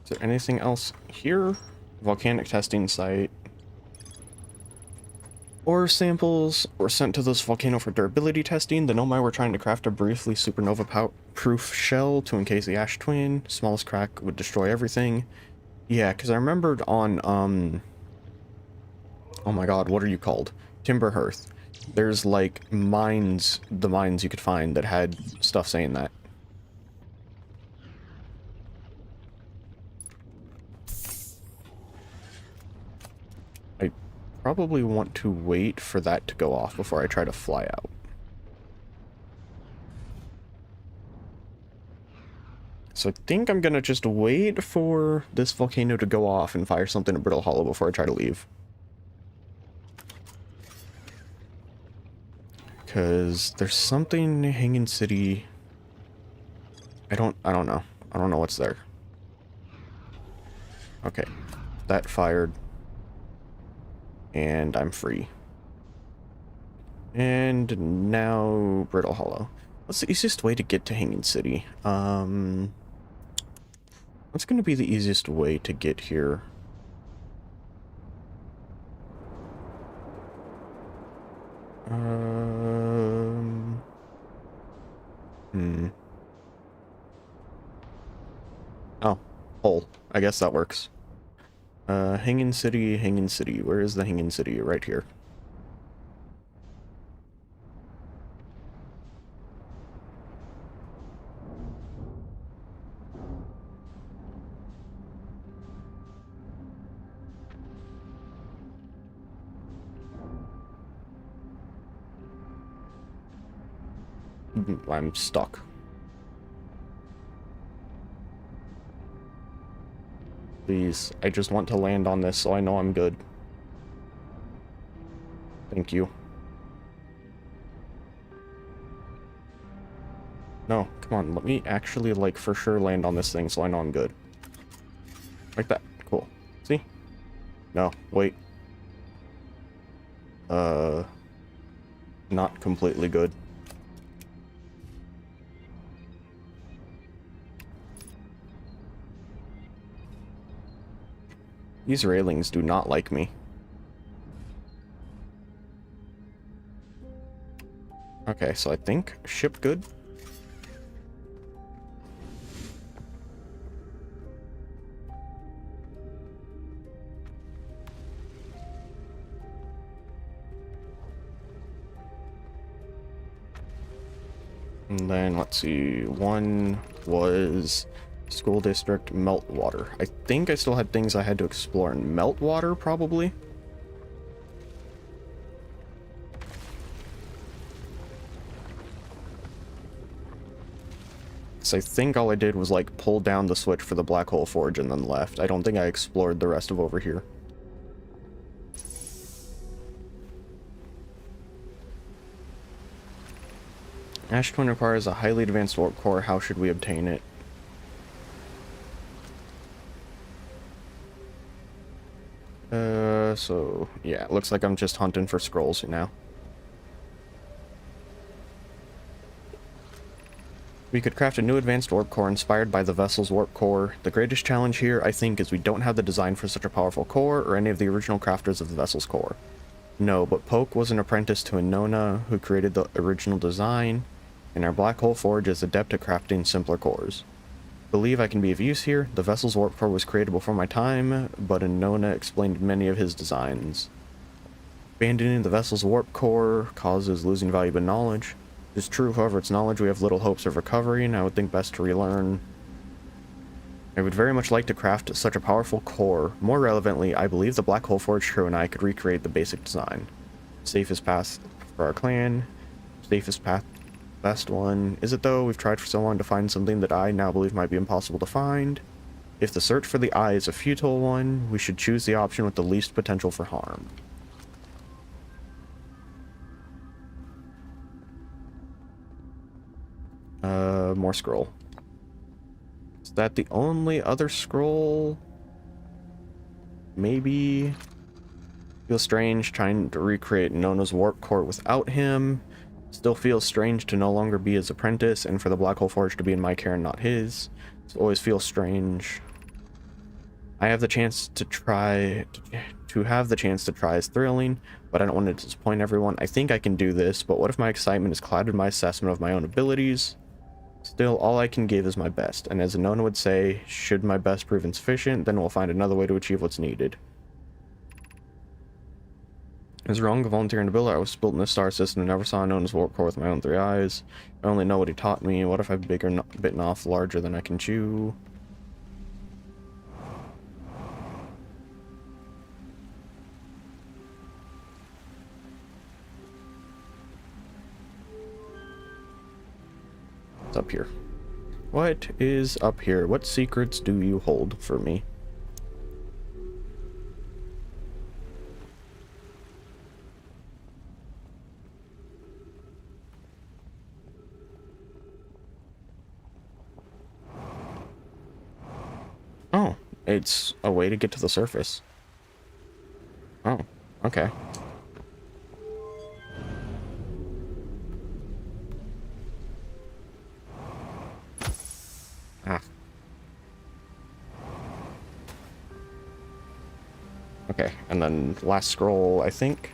there anything else here? Volcanic testing site. Ore samples were sent to this volcano for durability testing. The Nomai were trying to craft a briefly supernova-proof shell to encase the ash twin. Smallest crack would destroy everything. Yeah, because I remembered on, oh my god, what are you called? Timberhearth. There's, like, mines, the mines you could find that had stuff saying that. I probably want to wait for that to go off before I try to fly out. So I think I'm gonna just wait for this volcano to go off and fire something at Brittle Hollow before I try to leave. Because there's something in Hanging City. I don't know. I don't know what's there. Okay. That fired. And I'm free. And now Brittle Hollow. What's the easiest way to get to Hanging City? What's going to be the easiest way to get here? Oh, hole. I guess that works. Hanging City, Hanging City. Where is the Hanging City? Right here. I'm stuck. Please, I just want to land on this so I know I'm good. Thank you. No, come on, let me actually, like, for sure land on this thing so I know I'm good. Like that. Cool. See? No, wait. Not completely good. These railings do not like me. Okay, so I think ship good. And then, let's see, one was school district Meltwater. I think I still had things I had to explore in Meltwater, probably. So I think all I did was, like, pull down the switch for the Black Hole Forge and then left. I don't think I explored the rest of over here. Ash Twin requires a highly advanced warp core. How should we obtain it? So, yeah, it looks like I'm just hunting for scrolls now. We could craft a new advanced warp core inspired by the vessel's warp core. The greatest challenge here, I think, is we don't have the design for such a powerful core or any of the original crafters of the vessel's core. No, but Poke was an apprentice to Inona, who created the original design, and our Black Hole Forge is adept at crafting simpler cores. Believe I can be of use here. The vessel's warp core was created before my time, but Inona explained many of his designs. Abandoning the vessel's warp core causes losing valuable knowledge. It is true, however, its knowledge we have little hopes of recovery, and I would think best to relearn. I would very much like to craft such a powerful core. More relevantly, I believe the Black Hole Forge crew and I could recreate the basic design. Safest path for our clan. Safest path, best one. Is it though? We've tried for so long to find something that I now believe might be impossible to find. If the search for the eye is a futile one, we should choose the option with the least potential for harm. More scroll. Is that the only other scroll? Maybe. Feels strange trying to recreate Nona's warp core without him. Still feels strange to no longer be his apprentice and for the Black Hole Forge to be in my care and not his. It always feels strange. I have the chance to try is thrilling, but I don't want to disappoint everyone. I think I can do this, but what if my excitement is clouded my assessment of my own abilities? Still, all I can give is my best, and as Nona would say, should my best prove insufficient, then we'll find another way to achieve what's needed. It was wrong to volunteer in the builder. I was built in this star system and never saw Nona's warp core with my own 3 eyes. I only know what he taught me. What if I've bitten off larger than I can chew? Up here. What is up here? What secrets do you hold for me? Oh, it's a way to get to the surface. Oh, okay. Ah. Okay, and then last scroll, I think.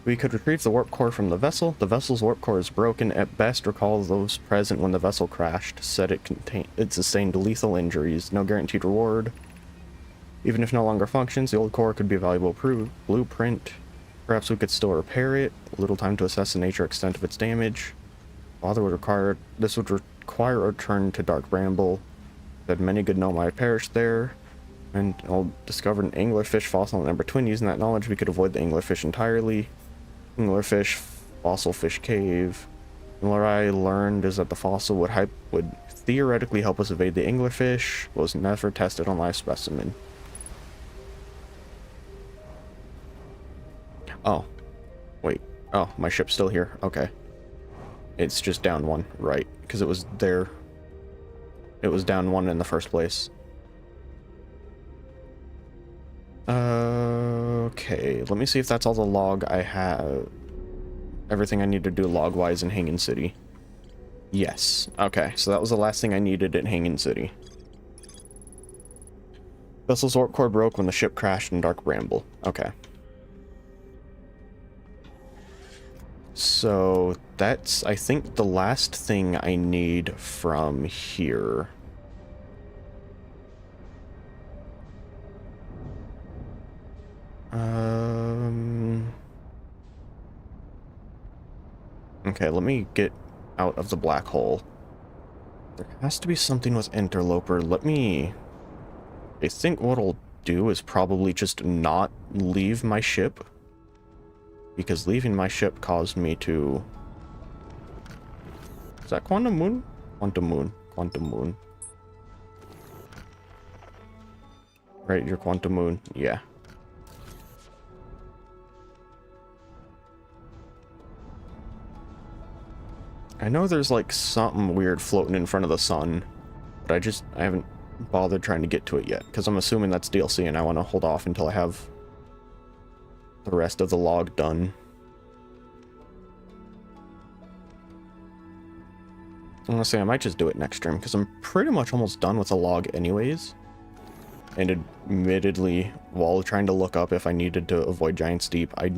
We could retrieve the warp core from the vessel. The vessel's warp core is broken. At best, recall those present when the vessel crashed. Said it sustained lethal injuries. No guaranteed reward. Even if no longer functions, the old core could be a valuable blueprint. Perhaps we could still repair it. Little time to assess the nature and extent of its damage. This would require a return to Dark Bramble. That many good know might perished there. And discovered an anglerfish fossil in number twin. Using that knowledge, we could avoid the anglerfish entirely. Anglerfish, fossil fish cave. And what I learned is that the fossil would theoretically help us evade the anglerfish, but was never tested on live specimen. Oh. Wait. Oh, my ship's still here. Okay. It's just down 1, right? Because it was there. It was down 1 in the first place. Okay, let me see if that's all the log I have. Everything I need to do log-wise in Hangin City. Yes. Okay, so that was the last thing I needed in Hangin City. Vessel's warp core broke when the ship crashed in Dark Bramble. Okay. So that's, I think, the last thing I need from here. Okay, let me get out of the black hole. There has to be something with Interloper. I think what I'll do is probably just not leave my ship. Because leaving my ship caused me to... Is that Quantum Moon? Quantum Moon. Quantum Moon. Right, you're Quantum Moon. Yeah. I know there's like something weird floating in front of the sun, but I haven't bothered trying to get to it yet, because I'm assuming that's DLC and I want to hold off until I have the rest of the log done. I'm gonna say I might just do it next stream, because I'm pretty much almost done with the log anyways. And admittedly, while trying to look up if I needed to avoid Giant's Deep, I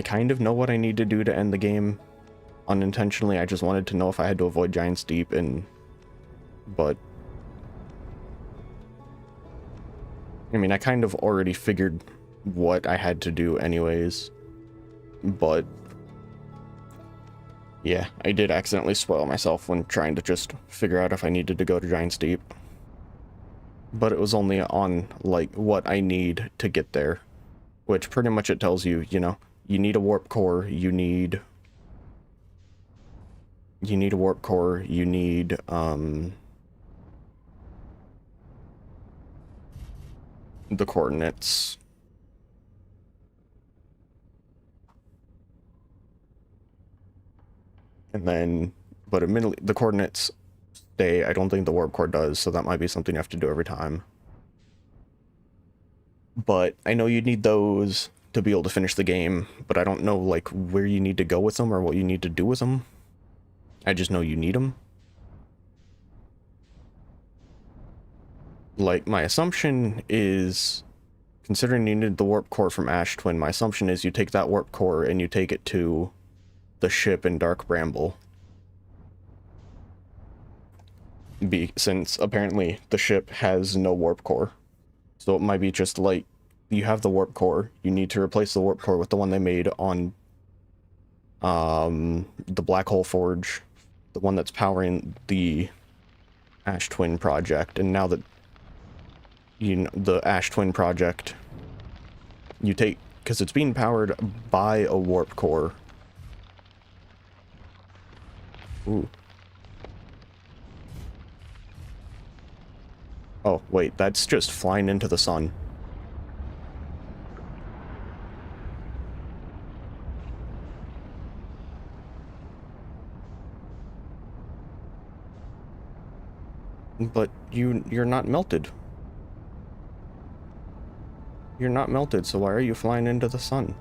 kind of know what I need to do to end the game. Unintentionally, I just wanted to know if I had to avoid Giant's Deep, but I mean, I kind of already figured what I had to do anyways, but yeah, I did accidentally spoil myself when trying to just figure out if I needed to go to Giant's Deep. but it was only on, like, what I need to get there. Which pretty much it tells you, you know, you need a warp core, you need a warp core, you need, the coordinates. And then, but admittedly, the coordinates stay. I don't think the warp core does, so that might be something you have to do every time. But I know you need those to be able to finish the game, but I don't know, like, where you need to go with them or what you need to do with them. I just know you need them. Like, my assumption is, considering you needed the warp core from Ash Twin, my assumption is you take that warp core and you take it to the ship in Dark Bramble. Since apparently the ship has no warp core. So it might be just like, you have the warp core, you need to replace the warp core with the one they made on the Black Hole Forge, the one that's powering the Ash Twin project. And now that you know the Ash Twin project, you take, because it's being powered by a warp core. Ooh. Oh, wait, that's just flying into the sun. But you're not melted. You're not melted, so why are you flying into the sun?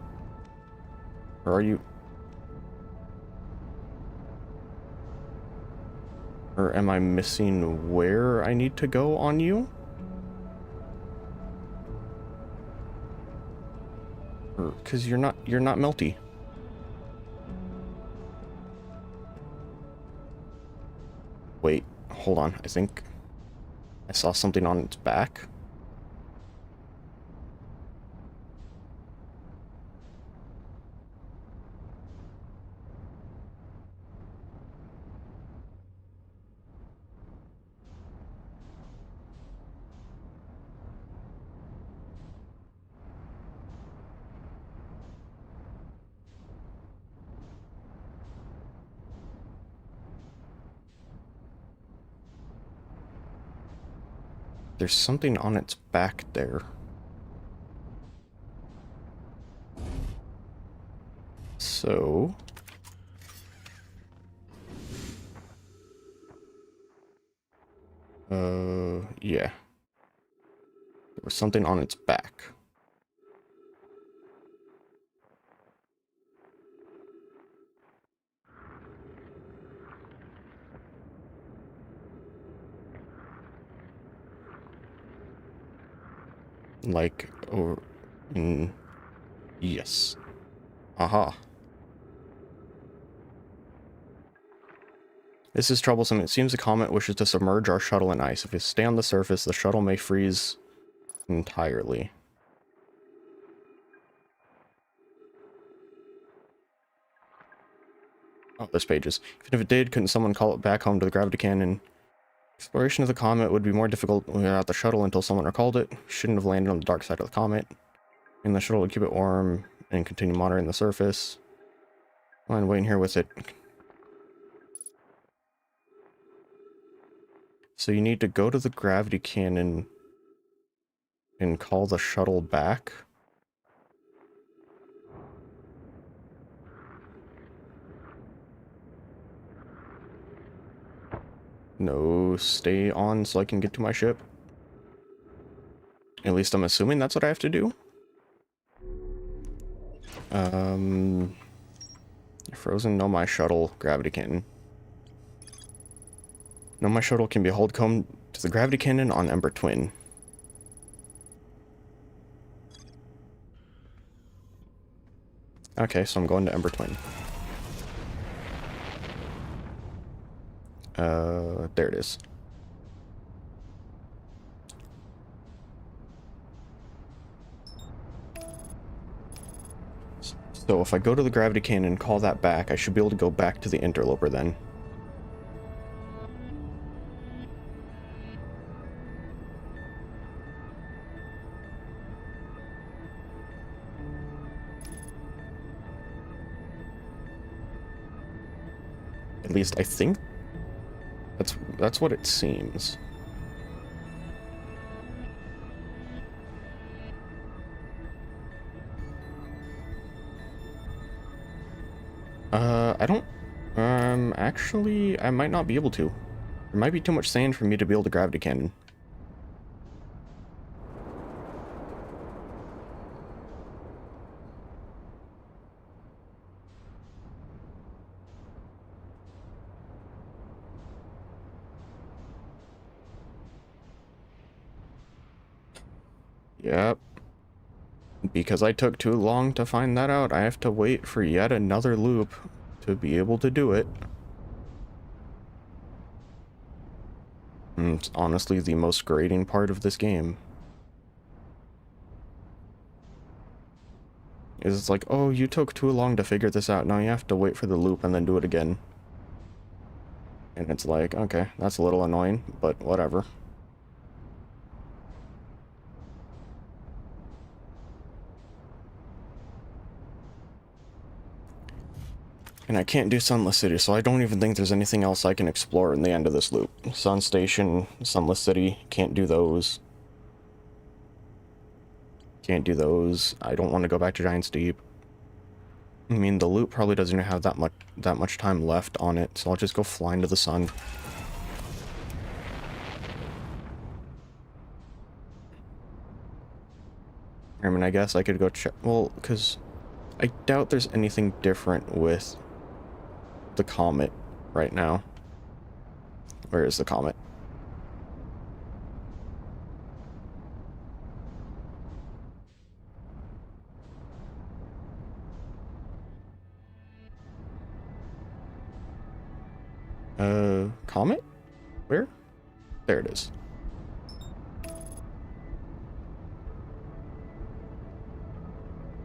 Or are you... Or am I missing where I need to go on you? Or, 'cause you're not melty. Wait, hold on. I think I saw something on its back. There's something on its back there. So... yeah. There was something on its back. Like, or... yes. Aha. This is troublesome. It seems the comet wishes to submerge our shuttle in ice. If we stay on the surface, the shuttle may freeze entirely. Oh, there's pages. Even if it did, couldn't someone call it back home to the gravity cannon? Exploration of the comet would be more difficult without the shuttle until someone recalled it. Shouldn't have landed on the dark side of the comet. And the shuttle would keep it warm and continue monitoring the surface. Fine, waiting here with it. So you need to go to the gravity cannon and call the shuttle back. No, stay on so I can get to my ship. At least I'm assuming that's what I have to do. Frozen, no, my shuttle, gravity cannon. No, my shuttle can be hauled home to the gravity cannon on Ember Twin. Okay, so I'm going to Ember Twin. There it is. So if I go to the gravity cannon and call that back, I should be able to go back to the interloper then. At least I think that's what it seems. I don't... actually, I might not be able to. There might be too much sand for me to build a gravity cannon. Yep. Because I took too long to find that out, I have to wait for yet another loop to be able to do it. And it's honestly the most grating part of this game. Is it's like, oh, you took too long to figure this out, now you have to wait for the loop and then do it again. And it's like, okay, that's a little annoying, but whatever. And I can't do Sunless City, so I don't even think there's anything else I can explore in the end of this loop. Sun Station, Sunless City, can't do those. Can't do those. I don't want to go back to Giant's Deep. I mean, the loop probably doesn't even have that much time left on it, so I'll just go fly into the sun. I mean, I guess I could go check... Well, because I doubt there's anything different with the comet right now. Where is the comet? Comet? Where? There it is.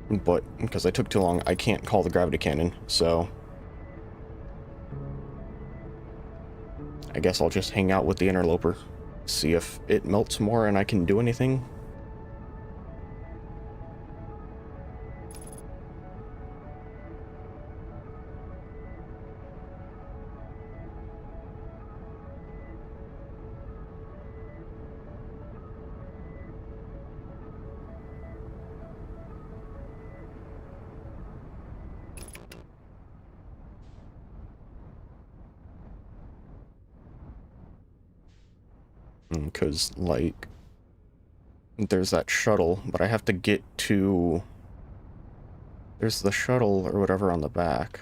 But because I took too long, I can't call the gravity cannon, so I guess I'll just hang out with the interloper, see if it melts more and I can do anything. Because, like, there's that shuttle, but I have to get to... There's the shuttle or whatever on the back.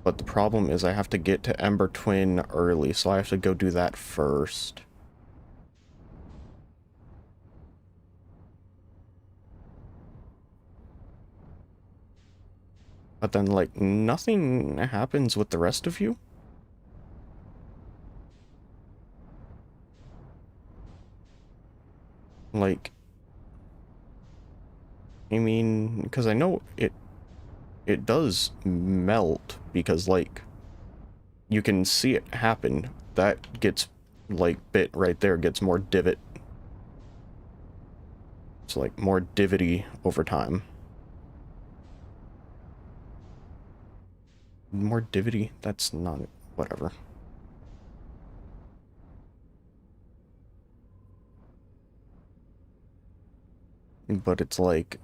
But the problem is I have to get to Ember Twin early, so I have to go do that first. But then, like, nothing happens with the rest of you? Like, I mean, because I know it does melt, because, like, you can see it happen. That gets, like, bit right there gets more divot. It's, like, more divot-y over time. More divot-y? That's not... whatever. But it's like...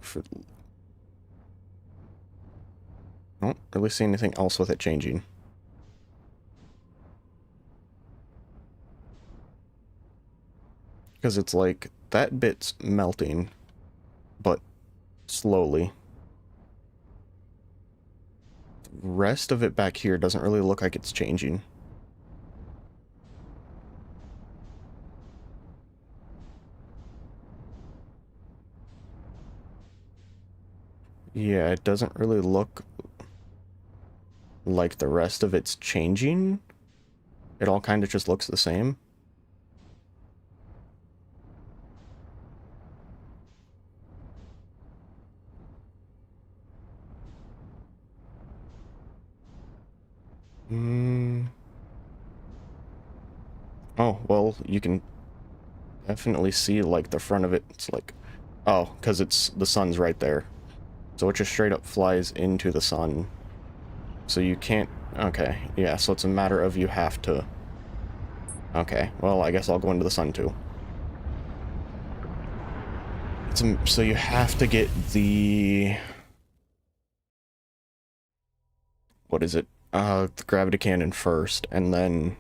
I don't really see anything else with it changing. Because it's like, that bit's melting, but slowly. The rest of it back here doesn't really look like it's changing. Yeah, it doesn't really look like the rest of it's changing. It all kind of just looks the same. Oh, well, you can definitely see, like, the front of it. It's like, oh, because the sun's right there. So it just straight up flies into the sun. So you can't Okay, yeah, so it's a matter of you have to... Okay, well, I guess I'll go into the sun too. So you have to get the... What is it? The gravity cannon first, and then...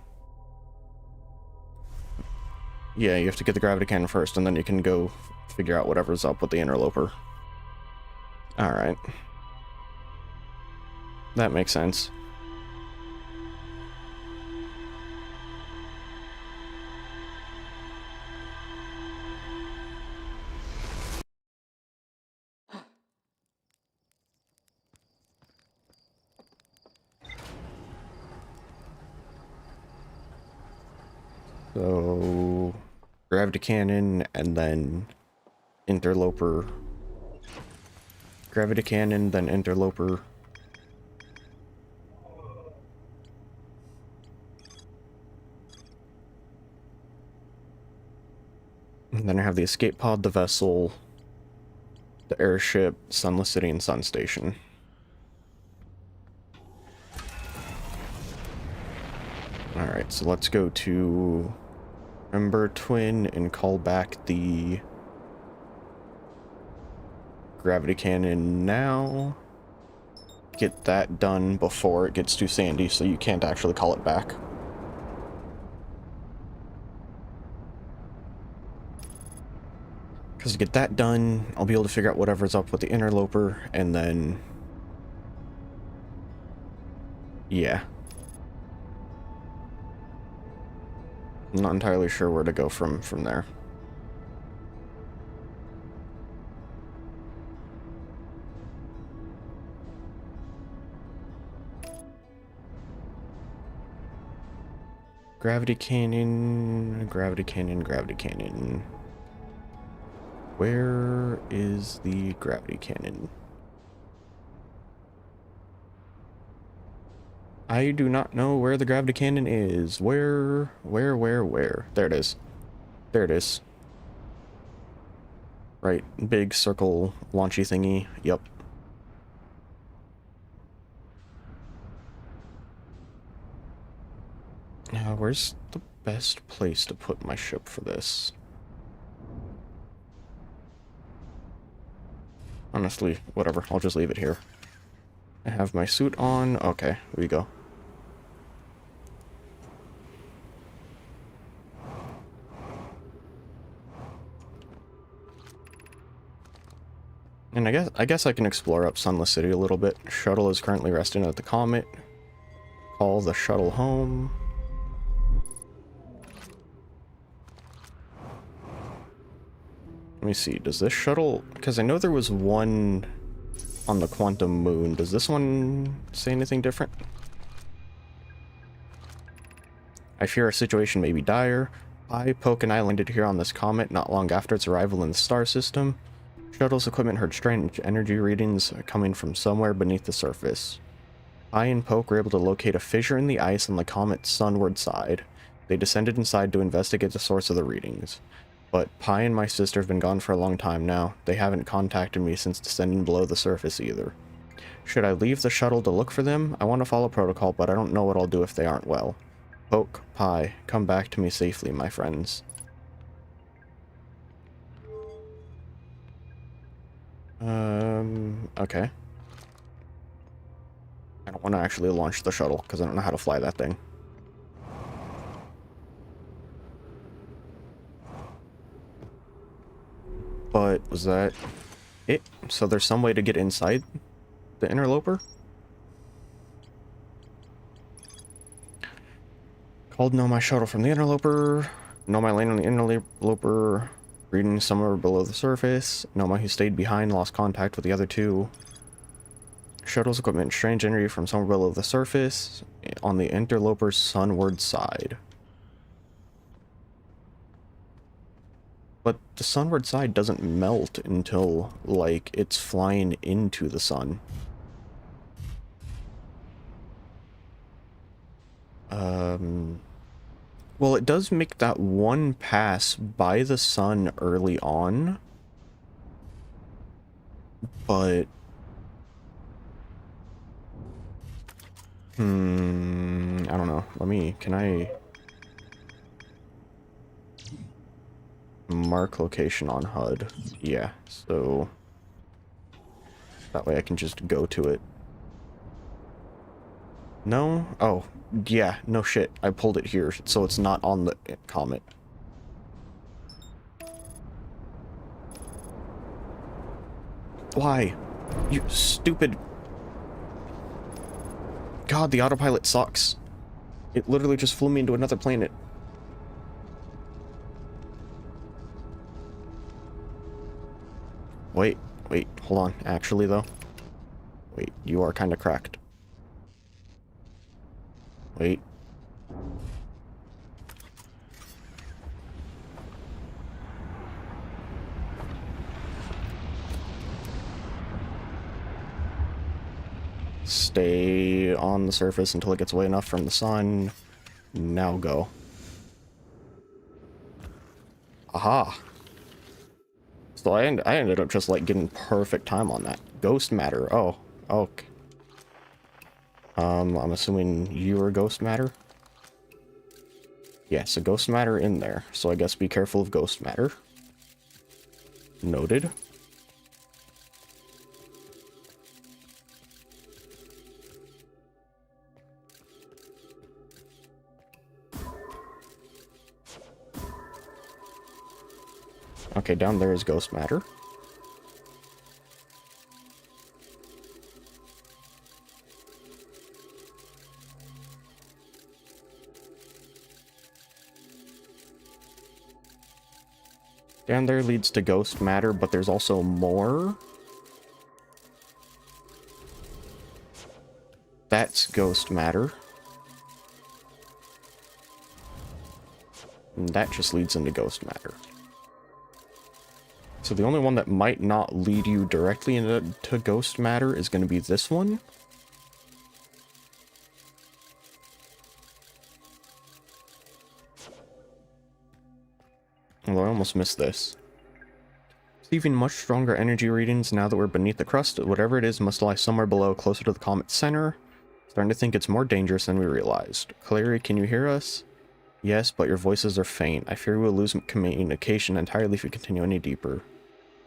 Yeah, you have to get the gravity cannon first, and then you can go figure out whatever's up with the interloper. Alright. That makes sense. So... Gravity cannon, and then... Interloper. Gravity cannon, then interloper. And then I have the escape pod, the vessel, the airship, Sunless City, and Sun Station. Alright, so let's go to Ember Twin and call back the gravity cannon now. Get that done before it gets too sandy, so you can't actually call it back. Because to get that done, I'll be able to figure out whatever's up with the interloper, and then... Yeah. I'm not entirely sure where to go from there. Gravity cannon, gravity cannon, gravity cannon. Where is the gravity cannon? I do not know where the gravity cannon is. Where? There it is. There it is. Right, big circle launchy thingy. Yup. Now, where's the best place to put my ship for this? Honestly, whatever. I'll just leave it here. I have my suit on. Okay, here we go. And I guess I can explore up Sunless City a little bit. Shuttle is currently resting at the Comet. Call the shuttle home. Let me see, does this shuttle... Because I know there was one on the Quantum Moon. Does this one say anything different? I fear our situation may be dire. I, Poke, and I landed here on this comet not long after its arrival in the star system. Shuttle's equipment heard strange energy readings coming from somewhere beneath the surface. I and Poke were able to locate a fissure in the ice on the comet's sunward side. They descended inside to investigate the source of the readings. But Pi and my sister have been gone for a long time now. They haven't contacted me since descending below the surface either. Should I leave the shuttle to look for them? I want to follow protocol, but I don't know what I'll do if they aren't well. Poke, Pi, come back to me safely, my friends. Okay. I don't want to actually launch the shuttle, because I don't know how to fly that thing. But was that it? So there's some way to get inside the interloper? Called Nomai shuttle from the interloper. Nomai landed on the interloper. Reading somewhere below the surface. Nomai, who stayed behind, lost contact with the other two. Shuttle's equipment, strange energy from somewhere below the surface on the interloper's sunward side. But the sunward side doesn't melt until, like, it's flying into the sun. Well, it does make that one pass by the sun early on. But... I don't know. Can I mark location on HUD? Yeah, so that way I can just go to it. No? Oh, yeah, no shit. I pulled it here, so it's not on the comet. Why? You stupid... God, the autopilot sucks. It literally just flew me into another planet. Wait, hold on. Actually, though. Wait, you are kind of cracked. Wait. Stay on the surface until it gets away enough from the sun. Now go. Aha. So I ended up just like getting perfect time on that. Ghost matter. Oh, okay. I'm assuming you were ghost matter? Yeah, so ghost matter in there. So I guess be careful of ghost matter. Noted. Okay, down there is ghost matter. Down there leads to ghost matter, but there's also more. That's ghost matter. And that just leads into ghost matter. So the only one that might not lead you directly into ghost matter is going to be this one. Although I almost missed this. Receiving much stronger energy readings now that we're beneath the crust. Whatever it is must lie somewhere below, closer to the comet's center. Starting to think it's more dangerous than we realized. Clary, can you hear us? Yes, but your voices are faint. I fear we will lose communication entirely if we continue any deeper.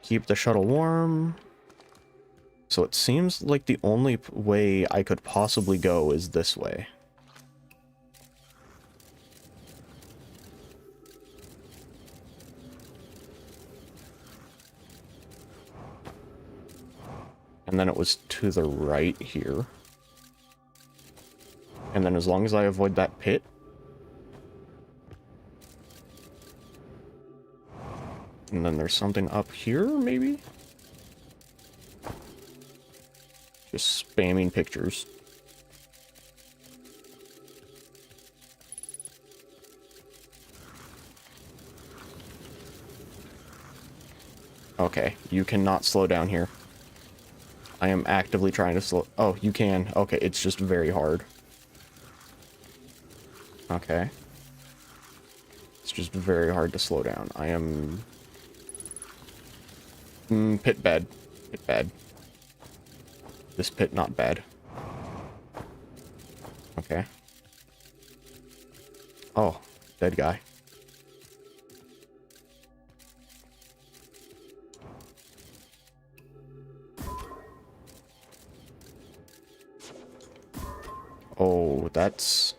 Keep the shuttle warm. So it seems like the only way I could possibly go is this way. And then it was to the right here. And then as long as I avoid that pit. And then there's something up here, maybe? Just spamming pictures. Okay, you cannot slow down here. I am actively trying to slow... Oh, you can. Okay, it's just very hard. Okay. It's just very hard to slow down. I am... pit bad. Pit bad. This pit not bad. Okay. Oh, dead guy. Oh, that's...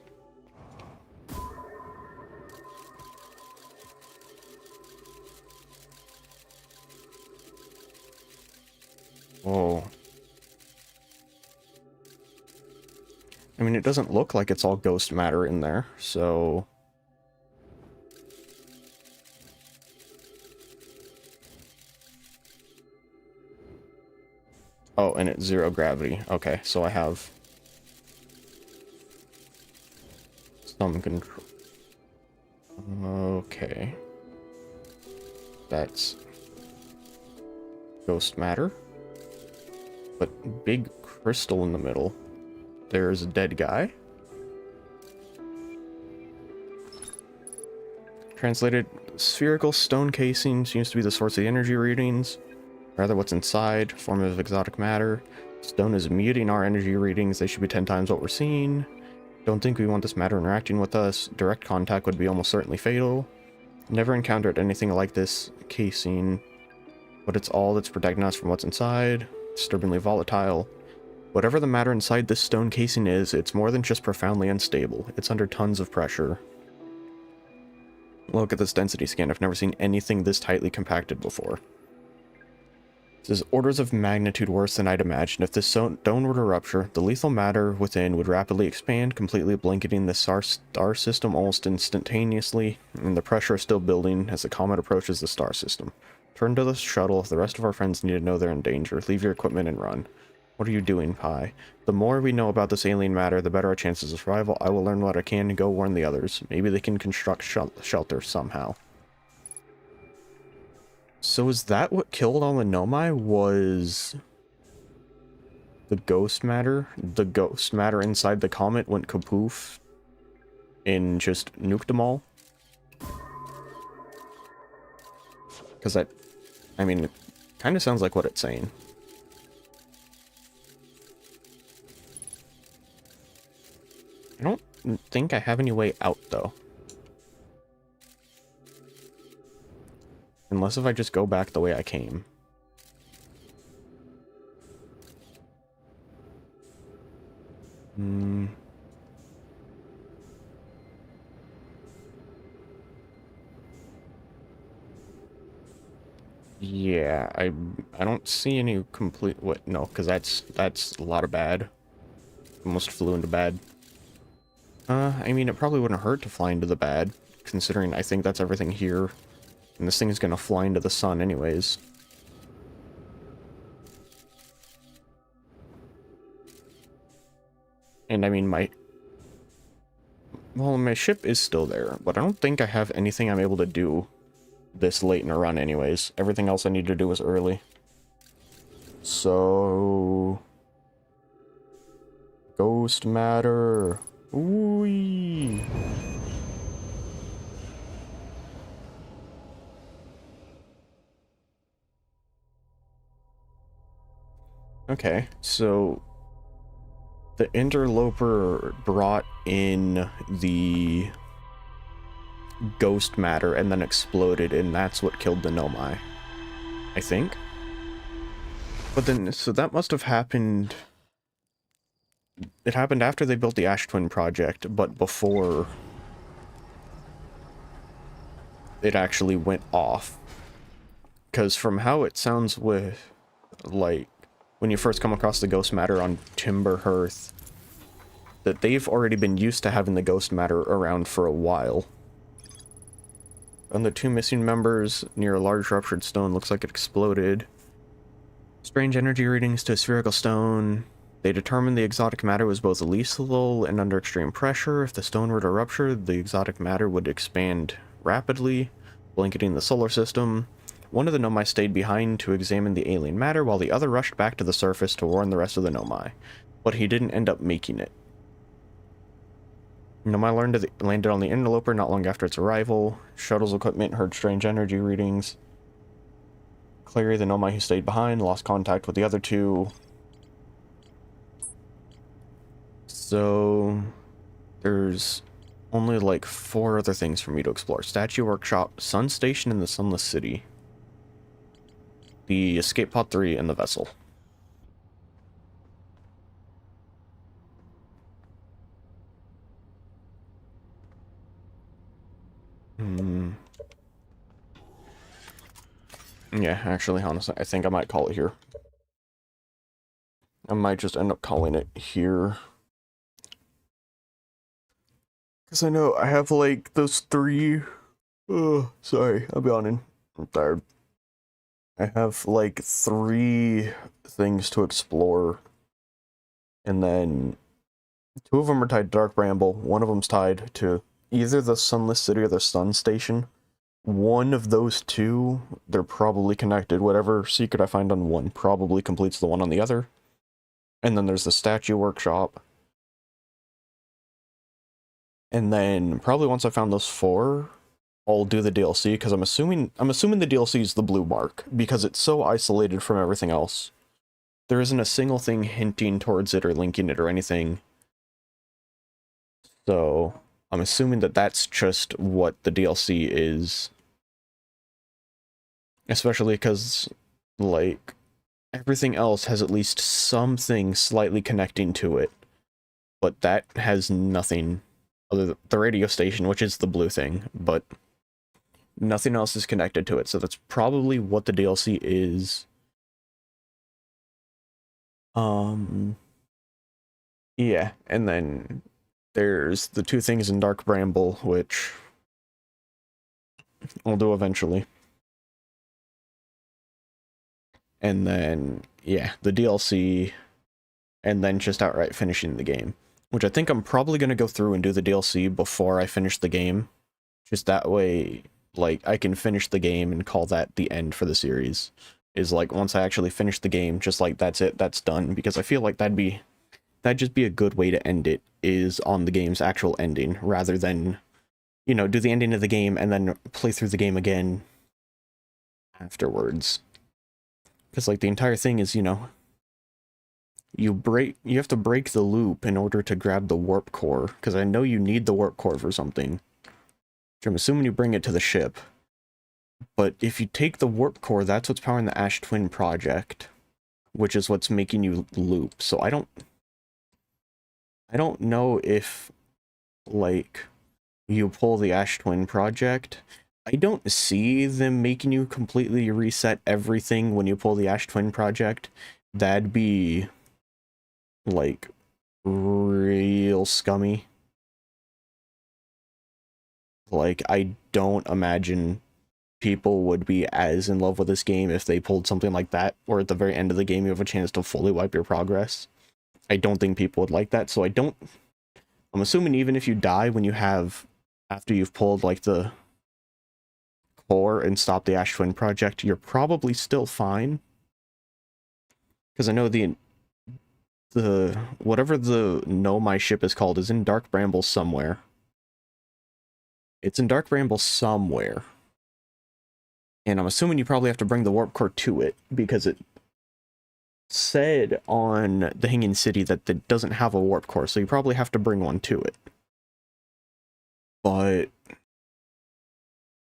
Oh. I mean, it doesn't look like it's all ghost matter in there, so... Oh, and it's zero gravity. Okay, so I have... some control. Okay. That's... ghost matter. But big crystal in the middle. There's a dead guy. Translated, spherical stone casing seems to be the source of the energy readings. Rather, what's inside, form of exotic matter. Stone is muting our energy readings. They should be 10 times what we're seeing. Don't think we want this matter interacting with us. Direct contact would be almost certainly fatal. Never encountered anything like this casing, but it's all that's protecting us from what's inside. Disturbingly volatile. Whatever the matter inside this stone casing is, it's more than just profoundly unstable. It's under tons of pressure. Look at this density scan. I've never seen anything this tightly compacted before. This is orders of magnitude worse than I'd imagined. If this stone were to rupture, the lethal matter within would rapidly expand, completely blanketing the star system almost instantaneously, and the pressure is still building as the comet approaches the star system. Turn to the shuttle. If the rest of our friends need to know they're in danger, leave your equipment and run. What are you doing, Pi? The more we know about this alien matter, the better our chances of survival. I will learn what I can and go warn the others. Maybe they can construct shelter somehow. So is that what killed all the Nomai? Was the ghost matter? The ghost matter inside the comet went kapoof and just nuked them all? Because I mean, it kind of sounds like what it's saying. I don't think I have any way out, though. Unless if I just go back the way I came. Yeah, I don't see any complete... What? No, because that's a lot of bad. Almost flew into bad. I mean, it probably wouldn't hurt to fly into the bad, considering I think that's everything here. And this thing is gonna fly into the sun anyways. And I mean, my ship is still there, but I don't think I have anything I'm able to do this late in a run anyways. Everything else I need to do is early. So... Ghost matter. Ooh. Okay, so the interloper brought in the ghost matter and then exploded, and that's what killed the Nomai, I think. But then, so that must have happened... It happened after they built the Ash Twin project, but before it actually went off. Because from how it sounds with, like, when you first come across the ghost matter on Timber Hearth, that they've already been used to having the ghost matter around for a while. And the two missing members near a large ruptured stone, looks like it exploded. Strange energy readings to a spherical stone. They determined the exotic matter was both lethal and under extreme pressure. If the stone were to rupture, the exotic matter would expand rapidly, blanketing the solar system. One of the Nomai stayed behind to examine the alien matter, while the other rushed back to the surface to warn the rest of the Nomai. But he didn't end up making it. Nomai landed on the interloper not long after its arrival. Shuttle's equipment heard strange energy readings. Clearly, the Nomai who stayed behind lost contact with the other two. So, there's only like 4 other things for me to explore. Statue Workshop, Sun Station, and the Sunless City. The Escape Pod 3, and the vessel. Yeah, actually, honestly, I think I might call it here. I might just end up calling it here. Because I know I have, like, those 3... Oh, sorry, I'm yawning. I'm tired. I have, like, 3 things to explore. And then 2 of them are tied to Dark Bramble. 1 of them's tied to either the Sunless City or the Sun Station. One of those 2, they're probably connected. Whatever secret I find on one probably completes the one on the other. And then there's the Statue Workshop. And then probably once I found those 4, I'll do the DLC, because I'm assuming the DLC is the blue mark, because it's so isolated from everything else. there isn't a single thing hinting towards it or linking it or anything. So I'm assuming that that's just what the DLC is. Especially because, like, everything else has at least something slightly connecting to it. But that has nothing other than the radio station, which is the blue thing, but nothing else is connected to it. So that's probably what the DLC is. Yeah, and then there's the two things in Dark Bramble, which I'll do eventually. And then, yeah, the DLC, and then just outright finishing the game. Which I think I'm probably going to go through and do the DLC before I finish the game. Just that way, like, I can finish the game and call that the end for the series. Is like, once I actually finish the game, just like, that's it, that's done. Because I feel like that'd just be a good way to end it, is on the game's actual ending, rather than, you know, do the ending of the game and then play through the game again afterwards. Because, like, the entire thing is, you know, you have to break the loop in order to grab the warp core, because I know you need the warp core for something. Which I'm assuming you bring it to the ship. But if you take the warp core, that's what's powering the Ash Twin project, which is what's making you loop. So I don't know if, like, you pull the Ash Twin project. I don't see them making you completely reset everything when you pull the Ash Twin project. That'd be, like, real scummy. Like, I don't imagine people would be as in love with this game if they pulled something like that, or at the very end of the game you have a chance to fully wipe your progress. I don't think people would like that, so I'm assuming even if you die when you have, after you've pulled, like, the core and stopped the Ash Twin project, you're probably still fine. Because I know the whatever the Know My Ship is called is in Dark Bramble somewhere. It's in Dark Bramble somewhere. And I'm assuming you probably have to bring the warp core to it, because it said on the Hanging City that it doesn't have a warp core, so you probably have to bring one to it. But,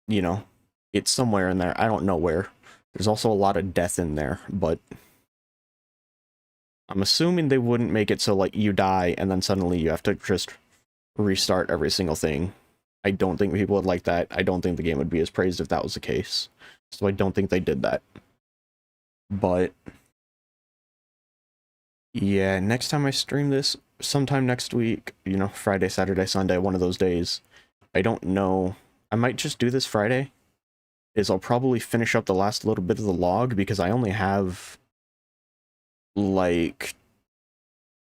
you know, it's somewhere in there. I don't know where. There's also a lot of death in there, but I'm assuming they wouldn't make it so, like, you die and then suddenly you have to just restart every single thing. I don't think people would like that. I don't think the game would be as praised if that was the case. So I don't think they did that. But yeah, next time I stream this, sometime next week, you know, Friday, Saturday, Sunday, one of those days. I don't know. I might just do this Friday. I'll probably finish up the last little bit of the log, because I only have, like,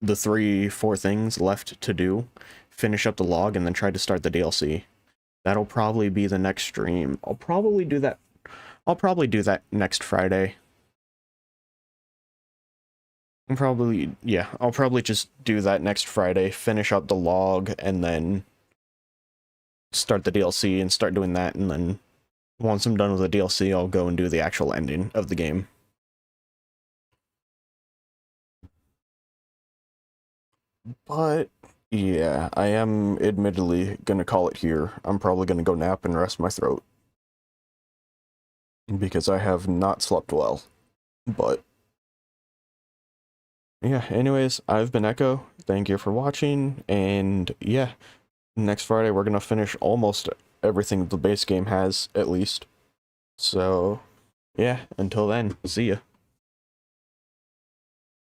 the 3-4 things left to do. Finish up the log and then try to start the DLC. That'll probably be the next stream. I'll probably do that next Friday. I'll probably just do that next Friday, finish up the log, and then start the DLC and start doing that, and then once I'm done with the DLC, I'll go and do the actual ending of the game. But yeah, I am admittedly gonna call it here. I'm probably gonna go nap and rest my throat, because I have not slept well. But yeah, anyways, I've been Echo. Thank you for watching, and yeah, next Friday we're gonna finish almost everything the base game has, at least. So yeah, until then, see ya.